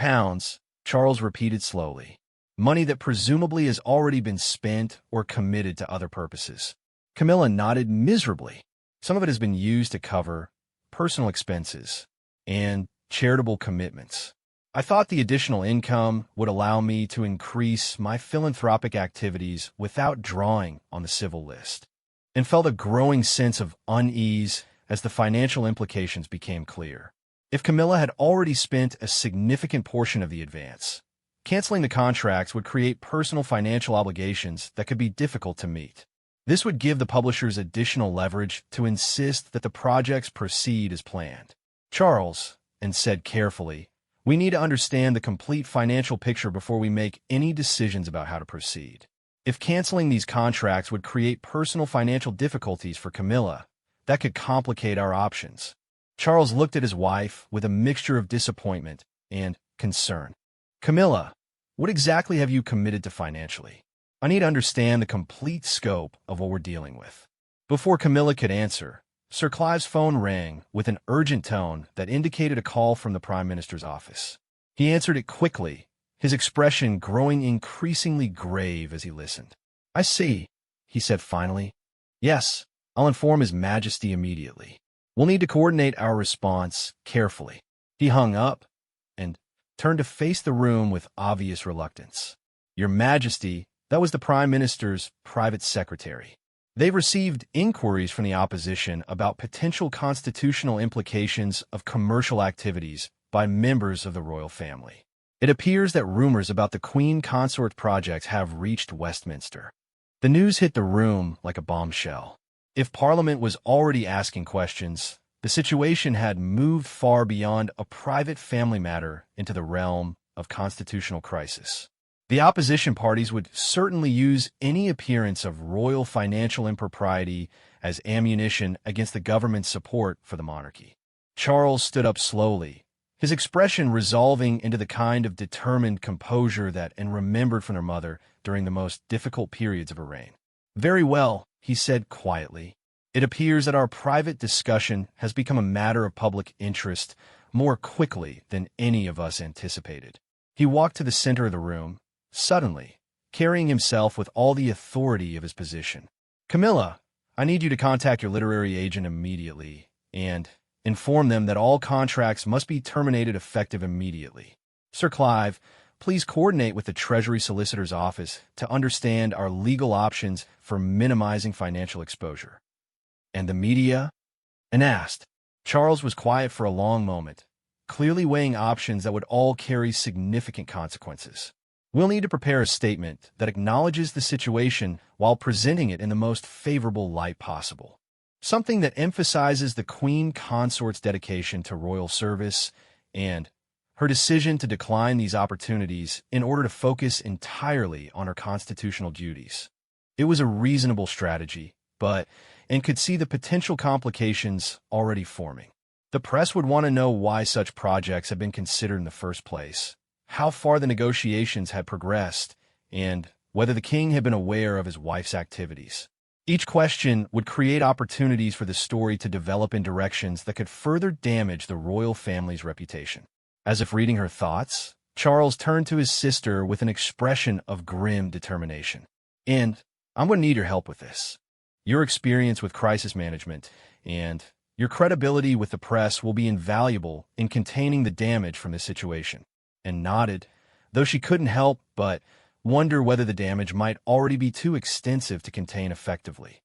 Charles repeated slowly. Money that presumably has already been spent or committed to other purposes. Camilla nodded miserably. Some of it has been used to cover personal expenses and charitable commitments. I thought the additional income would allow me to increase my philanthropic activities without drawing on the civil list, and felt a growing sense of unease as the financial implications became clear. If Camilla had already spent a significant portion of the advance, canceling the contracts would create personal financial obligations that could be difficult to meet. This would give the publishers additional leverage to insist that the projects proceed as planned. Charles, and said carefully, we need to understand the complete financial picture before we make any decisions about how to proceed. If canceling these contracts would create personal financial difficulties for Camilla, that could complicate our options. Charles looked at his wife with a mixture of disappointment and concern. Camilla, what exactly have you committed to financially? I need to understand the complete scope of what we're dealing with. Before Camilla could answer, Sir Clive's phone rang with an urgent tone that indicated a call from the Prime Minister's office. He answered it quickly, his expression growing increasingly grave as he listened. I see, he said finally. Yes, I'll inform His Majesty immediately. We'll need to coordinate our response carefully. He hung up and turned to face the room with obvious reluctance. Your Majesty, that was the Prime Minister's private secretary. They've received inquiries from the opposition about potential constitutional implications of commercial activities by members of the royal family. It appears that rumors about the Queen Consort project have reached Westminster. The news hit the room like a bombshell. If Parliament was already asking questions, the situation had moved far beyond a private family matter into the realm of constitutional crisis. The opposition parties would certainly use any appearance of royal financial impropriety as ammunition against the government's support for the monarchy. Charles stood up slowly, his expression resolving into the kind of determined composure that Anne remembered from her mother during the most difficult periods of her reign. Very well, he said quietly. It appears that our private discussion has become a matter of public interest more quickly than any of us anticipated. He walked to the center of the room, suddenly, carrying himself with all the authority of his position. Camilla, I need you to contact your literary agent immediately and inform them that all contracts must be terminated effective immediately. Sir Clive, please coordinate with the Treasury Solicitor's Office to understand our legal options for minimizing financial exposure. And the media? Anne asked. Charles was quiet for a long moment, clearly weighing options that would all carry significant consequences. We'll need to prepare a statement that acknowledges the situation while presenting it in the most favorable light possible. Something that emphasizes the Queen Consort's dedication to royal service and her decision to decline these opportunities in order to focus entirely on her constitutional duties. It was a reasonable strategy, but Anne could see the potential complications already forming. The press would want to know why such projects had been considered in the first place, how far the negotiations had progressed, and whether the king had been aware of his wife's activities. Each question would create opportunities for the story to develop in directions that could further damage the royal family's reputation. As if reading her thoughts, Charles turned to his sister with an expression of grim determination. And I'm going to need your help with this. Your experience with crisis management and your credibility with the press will be invaluable in containing the damage from this situation. And nodded, though she couldn't help but wonder whether the damage might already be too extensive to contain effectively.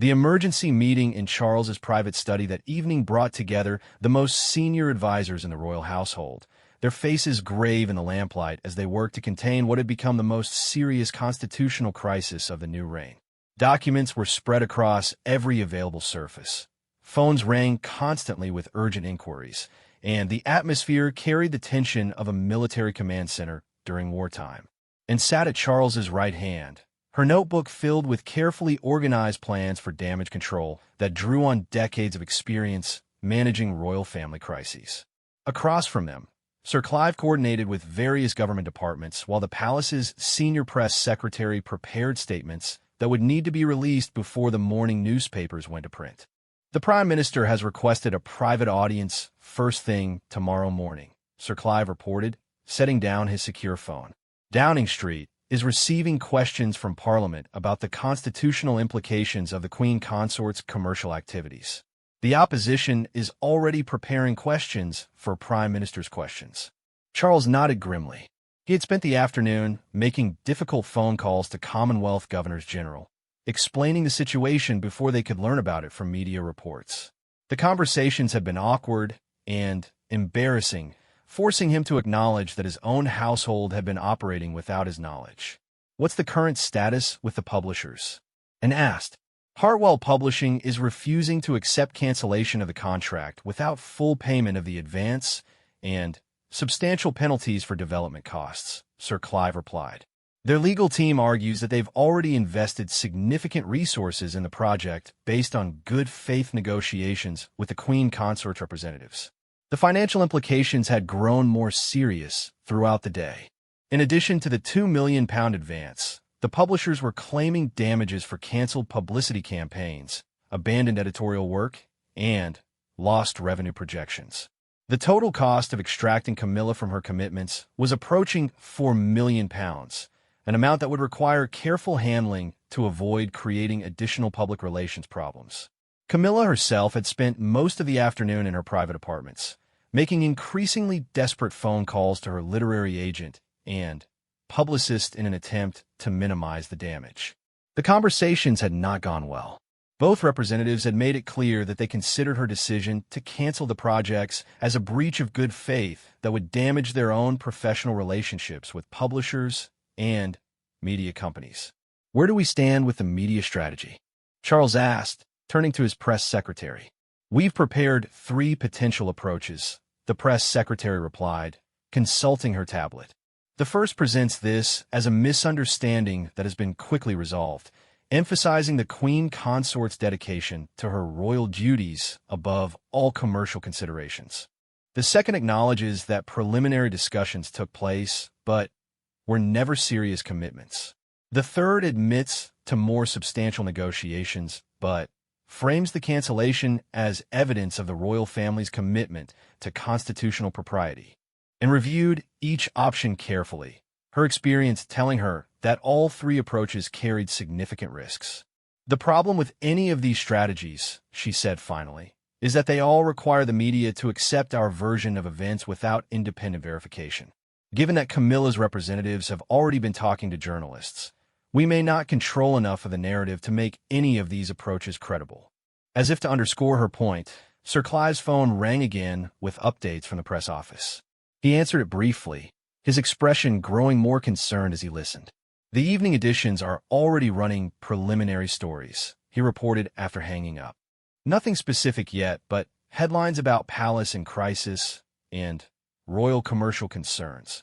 The emergency meeting in Charles's private study that evening brought together the most senior advisors in the royal household, their faces grave in the lamplight as they worked to contain what had become the most serious constitutional crisis of the new reign. Documents were spread across every available surface. Phones rang constantly with urgent inquiries, and the atmosphere carried the tension of a military command center during wartime. And sat at Charles's right hand, her notebook filled with carefully organized plans for damage control that drew on decades of experience managing royal family crises. Across from them, Sir Clive coordinated with various government departments while the palace's senior press secretary prepared statements that would need to be released before the morning newspapers went to print. The Prime Minister has requested a private audience first thing tomorrow morning, Sir Clive reported, setting down his secure phone. Downing Street is receiving questions from Parliament about the constitutional implications of the Queen Consort's commercial activities. The opposition is already preparing questions for Prime Minister's questions. Charles nodded grimly. He had spent the afternoon making difficult phone calls to Commonwealth Governors-General, explaining the situation before they could learn about it from media reports. The conversations had been awkward and embarrassing, forcing him to acknowledge that his own household had been operating without his knowledge. "What's the current status with the publishers?" And asked. "Hartwell Publishing is refusing to accept cancellation of the contract without full payment of the advance and substantial penalties for development costs," Sir Clive replied. "Their legal team argues that they've already invested significant resources in the project based on good faith negotiations with the Queen Consort's representatives." The financial implications had grown more serious throughout the day. In addition to the £2 million advance, the publishers were claiming damages for canceled publicity campaigns, abandoned editorial work, and lost revenue projections. The total cost of extracting Camilla from her commitments was approaching £4 million, an amount that would require careful handling to avoid creating additional public relations problems. Camilla herself had spent most of the afternoon in her private apartments, making increasingly desperate phone calls to her literary agent and publicist in an attempt to minimize the damage. The conversations had not gone well. Both representatives had made it clear that they considered her decision to cancel the projects as a breach of good faith that would damage their own professional relationships with publishers and media companies. "Where do we stand with the media strategy?" Charles asked, turning to his press secretary. "We've prepared 3 potential approaches," the press secretary replied, consulting her tablet. "The first presents this as a misunderstanding that has been quickly resolved, emphasizing the Queen Consort's dedication to her royal duties above all commercial considerations. The second acknowledges that preliminary discussions took place, but were never serious commitments. The third admits to more substantial negotiations, but frames the cancellation as evidence of the royal family's commitment to constitutional propriety, and reviewed each option carefully, her experience telling her that all 3 approaches carried significant risks. "The problem with any of these strategies," she said finally, "is that they all require the media to accept our version of events without independent verification. Given that Camilla's representatives have already been talking to journalists, we may not control enough of the narrative to make any of these approaches credible." As if to underscore her point, Sir Clive's phone rang again with updates from the press office. He answered it briefly, his expression growing more concerned as he listened. "The evening editions are already running preliminary stories," he reported after hanging up. "Nothing specific yet, but headlines about palace in crisis and royal commercial concerns.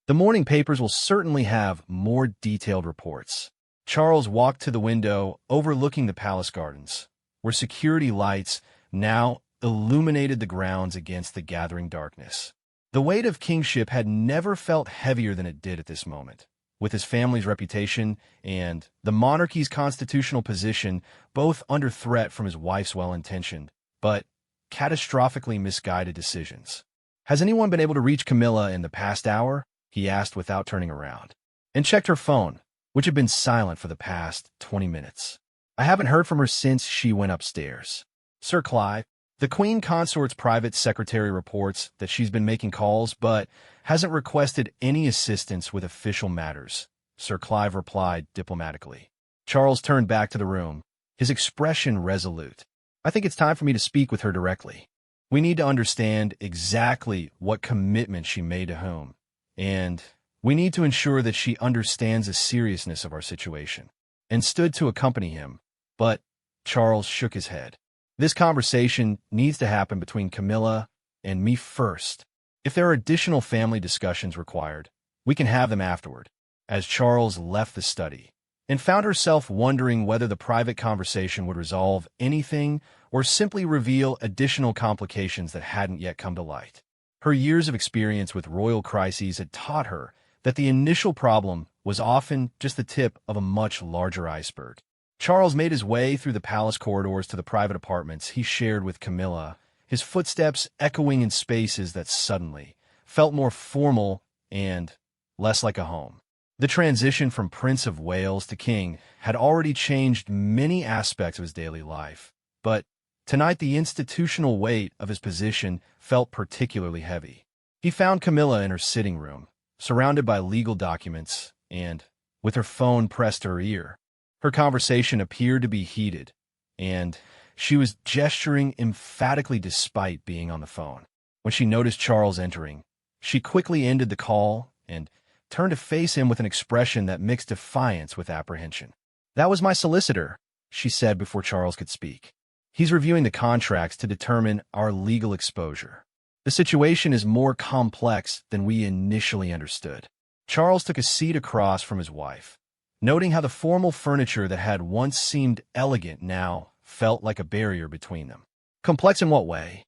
The morning papers will certainly have more detailed reports." Charles walked to the window overlooking the palace gardens, where security lights now illuminated the grounds against the gathering darkness. The weight of kingship had never felt heavier than it did at this moment, with his family's reputation and the monarchy's constitutional position both under threat from his wife's well-intentioned, but catastrophically misguided decisions. "Has anyone been able to reach Camilla in the past hour?" he asked without turning around, and checked her phone, which had been silent for the past 20 minutes. "I haven't heard from her since she went upstairs." "Sir Clive, the Queen Consort's private secretary reports that she's been making calls but hasn't requested any assistance with official matters," Sir Clive replied diplomatically. Charles turned back to the room, his expression resolute. "I think it's time for me to speak with her directly. We need to understand exactly what commitment she made to whom, and we need to ensure that she understands the seriousness of our situation," and stood to accompany him, but Charles shook his head. "This conversation needs to happen between Camilla and me first. If there are additional family discussions required, we can have them afterward." As Charles left the study, and found herself wondering whether the private conversation would resolve anything or simply reveal additional complications that hadn't yet come to light. Her years of experience with royal crises had taught her that the initial problem was often just the tip of a much larger iceberg. Charles made his way through the palace corridors to the private apartments he shared with Camilla, his footsteps echoing in spaces that suddenly felt more formal and less like a home. The transition from Prince of Wales to King had already changed many aspects of his daily life, but tonight the institutional weight of his position felt particularly heavy. He found Camilla in her sitting room, surrounded by legal documents and with her phone pressed to her ear. Her conversation appeared to be heated, and she was gesturing emphatically despite being on the phone. When she noticed Charles entering, she quickly ended the call and turned to face him with an expression that mixed defiance with apprehension. "That was my solicitor," she said before Charles could speak. "He's reviewing the contracts to determine our legal exposure. The situation is more complex than we initially understood." Charles took a seat across from his wife, noting how the formal furniture that had once seemed elegant now felt like a barrier between them. "Complex in what way?"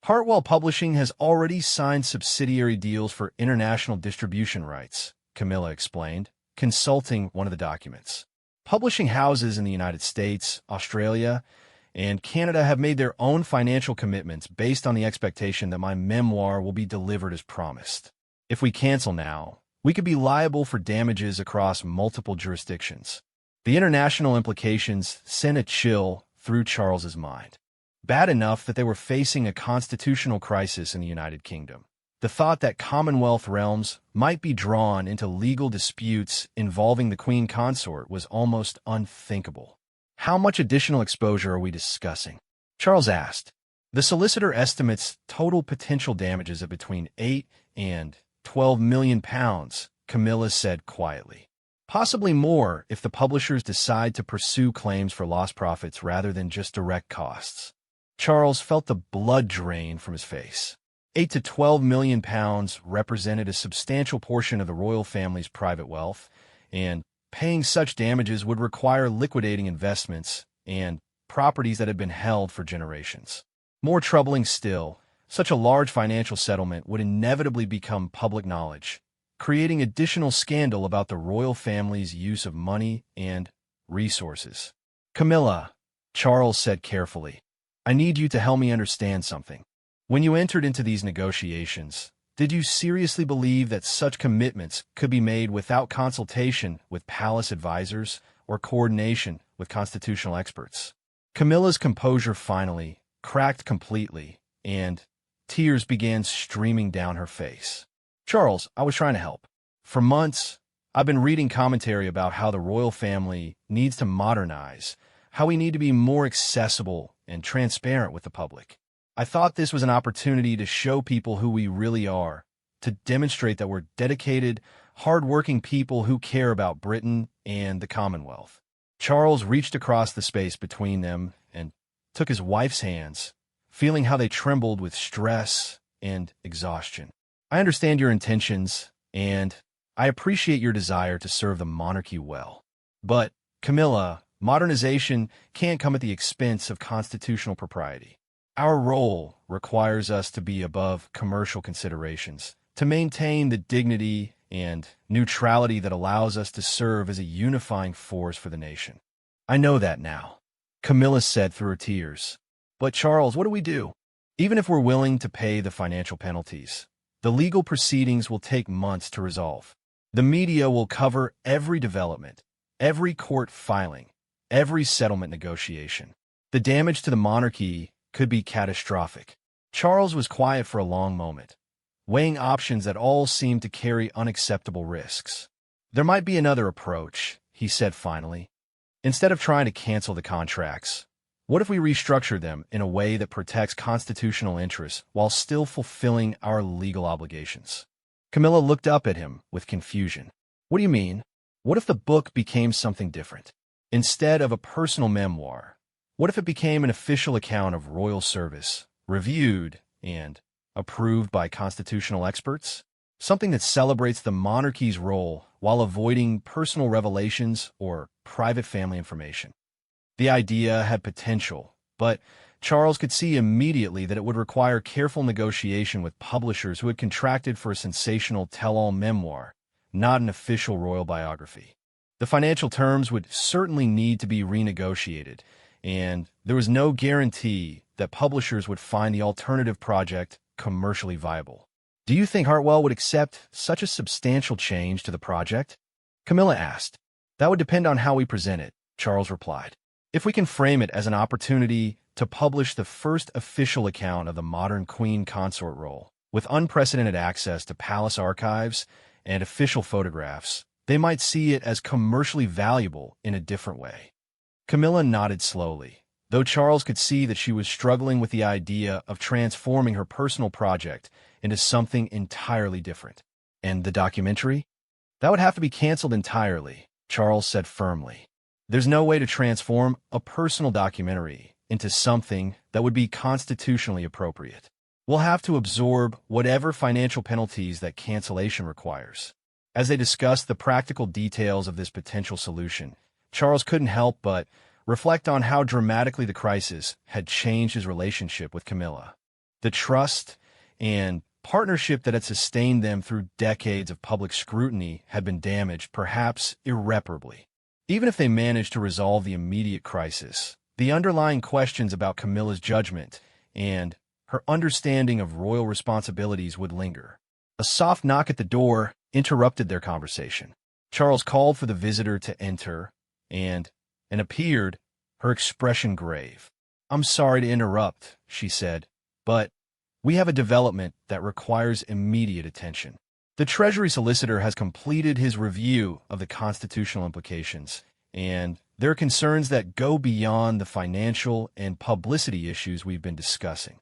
"Hartwell Publishing has already signed subsidiary deals for international distribution rights," Camilla explained, consulting one of the documents. "Publishing houses in the United States, Australia, and Canada have made their own financial commitments based on the expectation that my memoir will be delivered as promised. If we cancel now, we could be liable for damages across multiple jurisdictions." The international implications sent a chill through Charles's mind. Bad enough that they were facing a constitutional crisis in the United Kingdom. The thought that Commonwealth realms might be drawn into legal disputes involving the Queen Consort was almost unthinkable. "How much additional exposure are we discussing?" Charles asked. "The solicitor estimates total potential damages of between 8 and 12 million pounds, Camilla said quietly. "Possibly more if the publishers decide to pursue claims for lost profits rather than just direct costs." Charles felt the blood drain from his face. 8 to 12 million pounds represented a substantial portion of the royal family's private wealth, and paying such damages would require liquidating investments and properties that had been held for generations. More troubling still, such a large financial settlement would inevitably become public knowledge, creating additional scandal about the royal family's use of money and resources. "Camilla," Charles said carefully, "I need you to help me understand something. When you entered into these negotiations, did you seriously believe that such commitments could be made without consultation with palace advisors or coordination with constitutional experts?" Camilla's composure finally cracked completely, and tears began streaming down her face. "Charles, I was trying to help. For months, I've been reading commentary about how the royal family needs to modernize, how we need to be more accessible and transparent with the public. I thought this was an opportunity to show people who we really are, to demonstrate that we're dedicated, hard-working people who care about Britain and the Commonwealth." Charles reached across the space between them and took his wife's hands, feeling how they trembled with stress and exhaustion. "I understand your intentions, and I appreciate your desire to serve the monarchy well. But, Camilla, modernization can't come at the expense of constitutional propriety. Our role requires us to be above commercial considerations, to maintain the dignity and neutrality that allows us to serve as a unifying force for the nation." "I know that now," Camilla said through her tears. "But Charles, what do we do? Even if we're willing to pay the financial penalties, the legal proceedings will take months to resolve. The media will cover every development, every court filing, every settlement negotiation. The damage to the monarchy could be catastrophic." Charles was quiet for a long moment, weighing options that all seemed to carry unacceptable risks. "There might be another approach," he said finally. "Instead of trying to cancel the contracts, what if we restructure them in a way that protects constitutional interests while still fulfilling our legal obligations?" Camilla looked up at him with confusion. "What do you mean? What if the book became something different? Instead of a personal memoir, what if it became an official account of royal service, reviewed and approved by constitutional experts? Something that celebrates the monarchy's role while avoiding personal revelations or private family information." The idea had potential, but Charles could see immediately that it would require careful negotiation with publishers who had contracted for a sensational tell-all memoir, not an official royal biography. The financial terms would certainly need to be renegotiated, and there was no guarantee that publishers would find the alternative project commercially viable. Do you think Hartwell would accept such a substantial change to the project? Camilla asked. That would depend on how we present it, Charles replied. If we can frame it as an opportunity to publish the first official account of the modern queen consort role, with unprecedented access to palace archives and official photographs, they might see it as commercially valuable in a different way. Camilla nodded slowly, though Charles could see that she was struggling with the idea of transforming her personal project into something entirely different. And the documentary? That would have to be canceled entirely, Charles said firmly. There's no way to transform a personal documentary into something that would be constitutionally appropriate. We'll have to absorb whatever financial penalties that cancellation requires. As they discussed the practical details of this potential solution, Charles couldn't help but reflect on how dramatically the crisis had changed his relationship with Camilla. The trust and partnership that had sustained them through decades of public scrutiny had been damaged, perhaps irreparably. Even if they managed to resolve the immediate crisis, the underlying questions about Camilla's judgment and her understanding of royal responsibilities would linger. A soft knock at the door interrupted their conversation. Charles called for the visitor to enter and appeared, her expression grave. I'm sorry to interrupt, she said, but we have a development that requires immediate attention. The Treasury solicitor has completed his review of the constitutional implications, and there are concerns that go beyond the financial and publicity issues we've been discussing.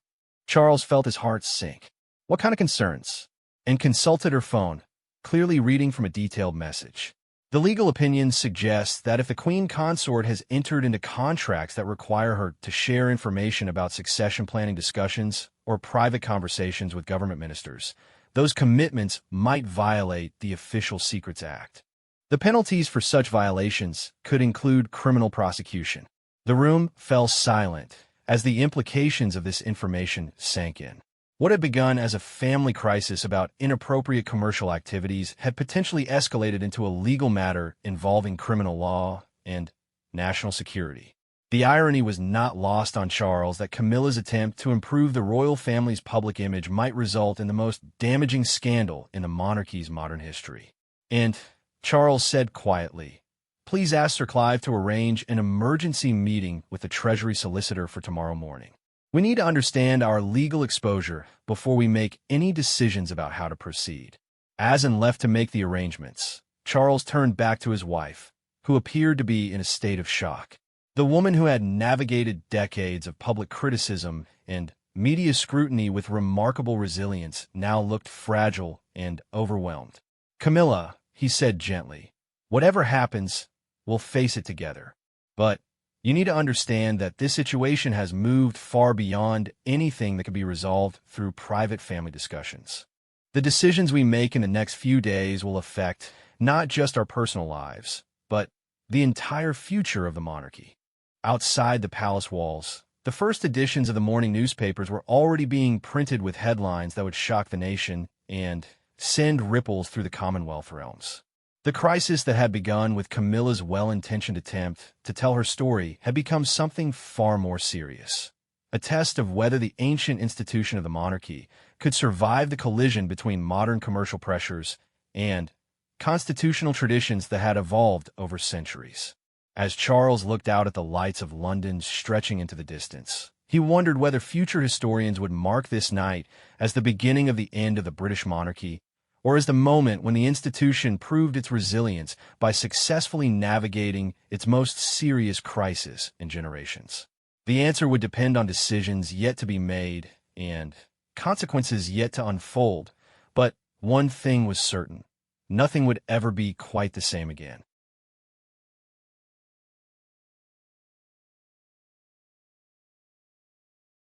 Charles felt his heart sink. What kind of concerns? And consulted her phone, clearly reading from a detailed message. The legal opinion suggests that if the Queen Consort has entered into contracts that require her to share information about succession planning discussions or private conversations with government ministers, those commitments might violate the Official Secrets Act. The penalties for such violations could include criminal prosecution. The room fell silent as the implications of this information sank in. What had begun as a family crisis about inappropriate commercial activities had potentially escalated into a legal matter involving criminal law and national security. The irony was not lost on Charles that Camilla's attempt to improve the royal family's public image might result in the most damaging scandal in the monarchy's modern history. And Charles said quietly, "Please ask Sir Clive to arrange an emergency meeting with the Treasury solicitor for tomorrow morning. We need to understand our legal exposure before we make any decisions about how to proceed." As and left to make the arrangements, Charles turned back to his wife, who appeared to be in a state of shock. The woman who had navigated decades of public criticism and media scrutiny with remarkable resilience now looked fragile and overwhelmed. "Camilla," he said gently, "whatever happens, we'll face it together. But you need to understand that this situation has moved far beyond anything that can be resolved through private family discussions. The decisions we make in the next few days will affect not just our personal lives, but the entire future of the monarchy." Outside the palace walls, the first editions of the morning newspapers were already being printed with headlines that would shock the nation and send ripples through the Commonwealth realms. The crisis that had begun with Camilla's well-intentioned attempt to tell her story had become something far more serious, a test of whether the ancient institution of the monarchy could survive the collision between modern commercial pressures and constitutional traditions that had evolved over centuries. As Charles looked out at the lights of London stretching into the distance, he wondered whether future historians would mark this night as the beginning of the end of the British monarchy, or as the moment when the institution proved its resilience by successfully navigating its most serious crisis in generations. The answer would depend on decisions yet to be made and consequences yet to unfold, but one thing was certain: nothing would ever be quite the same again.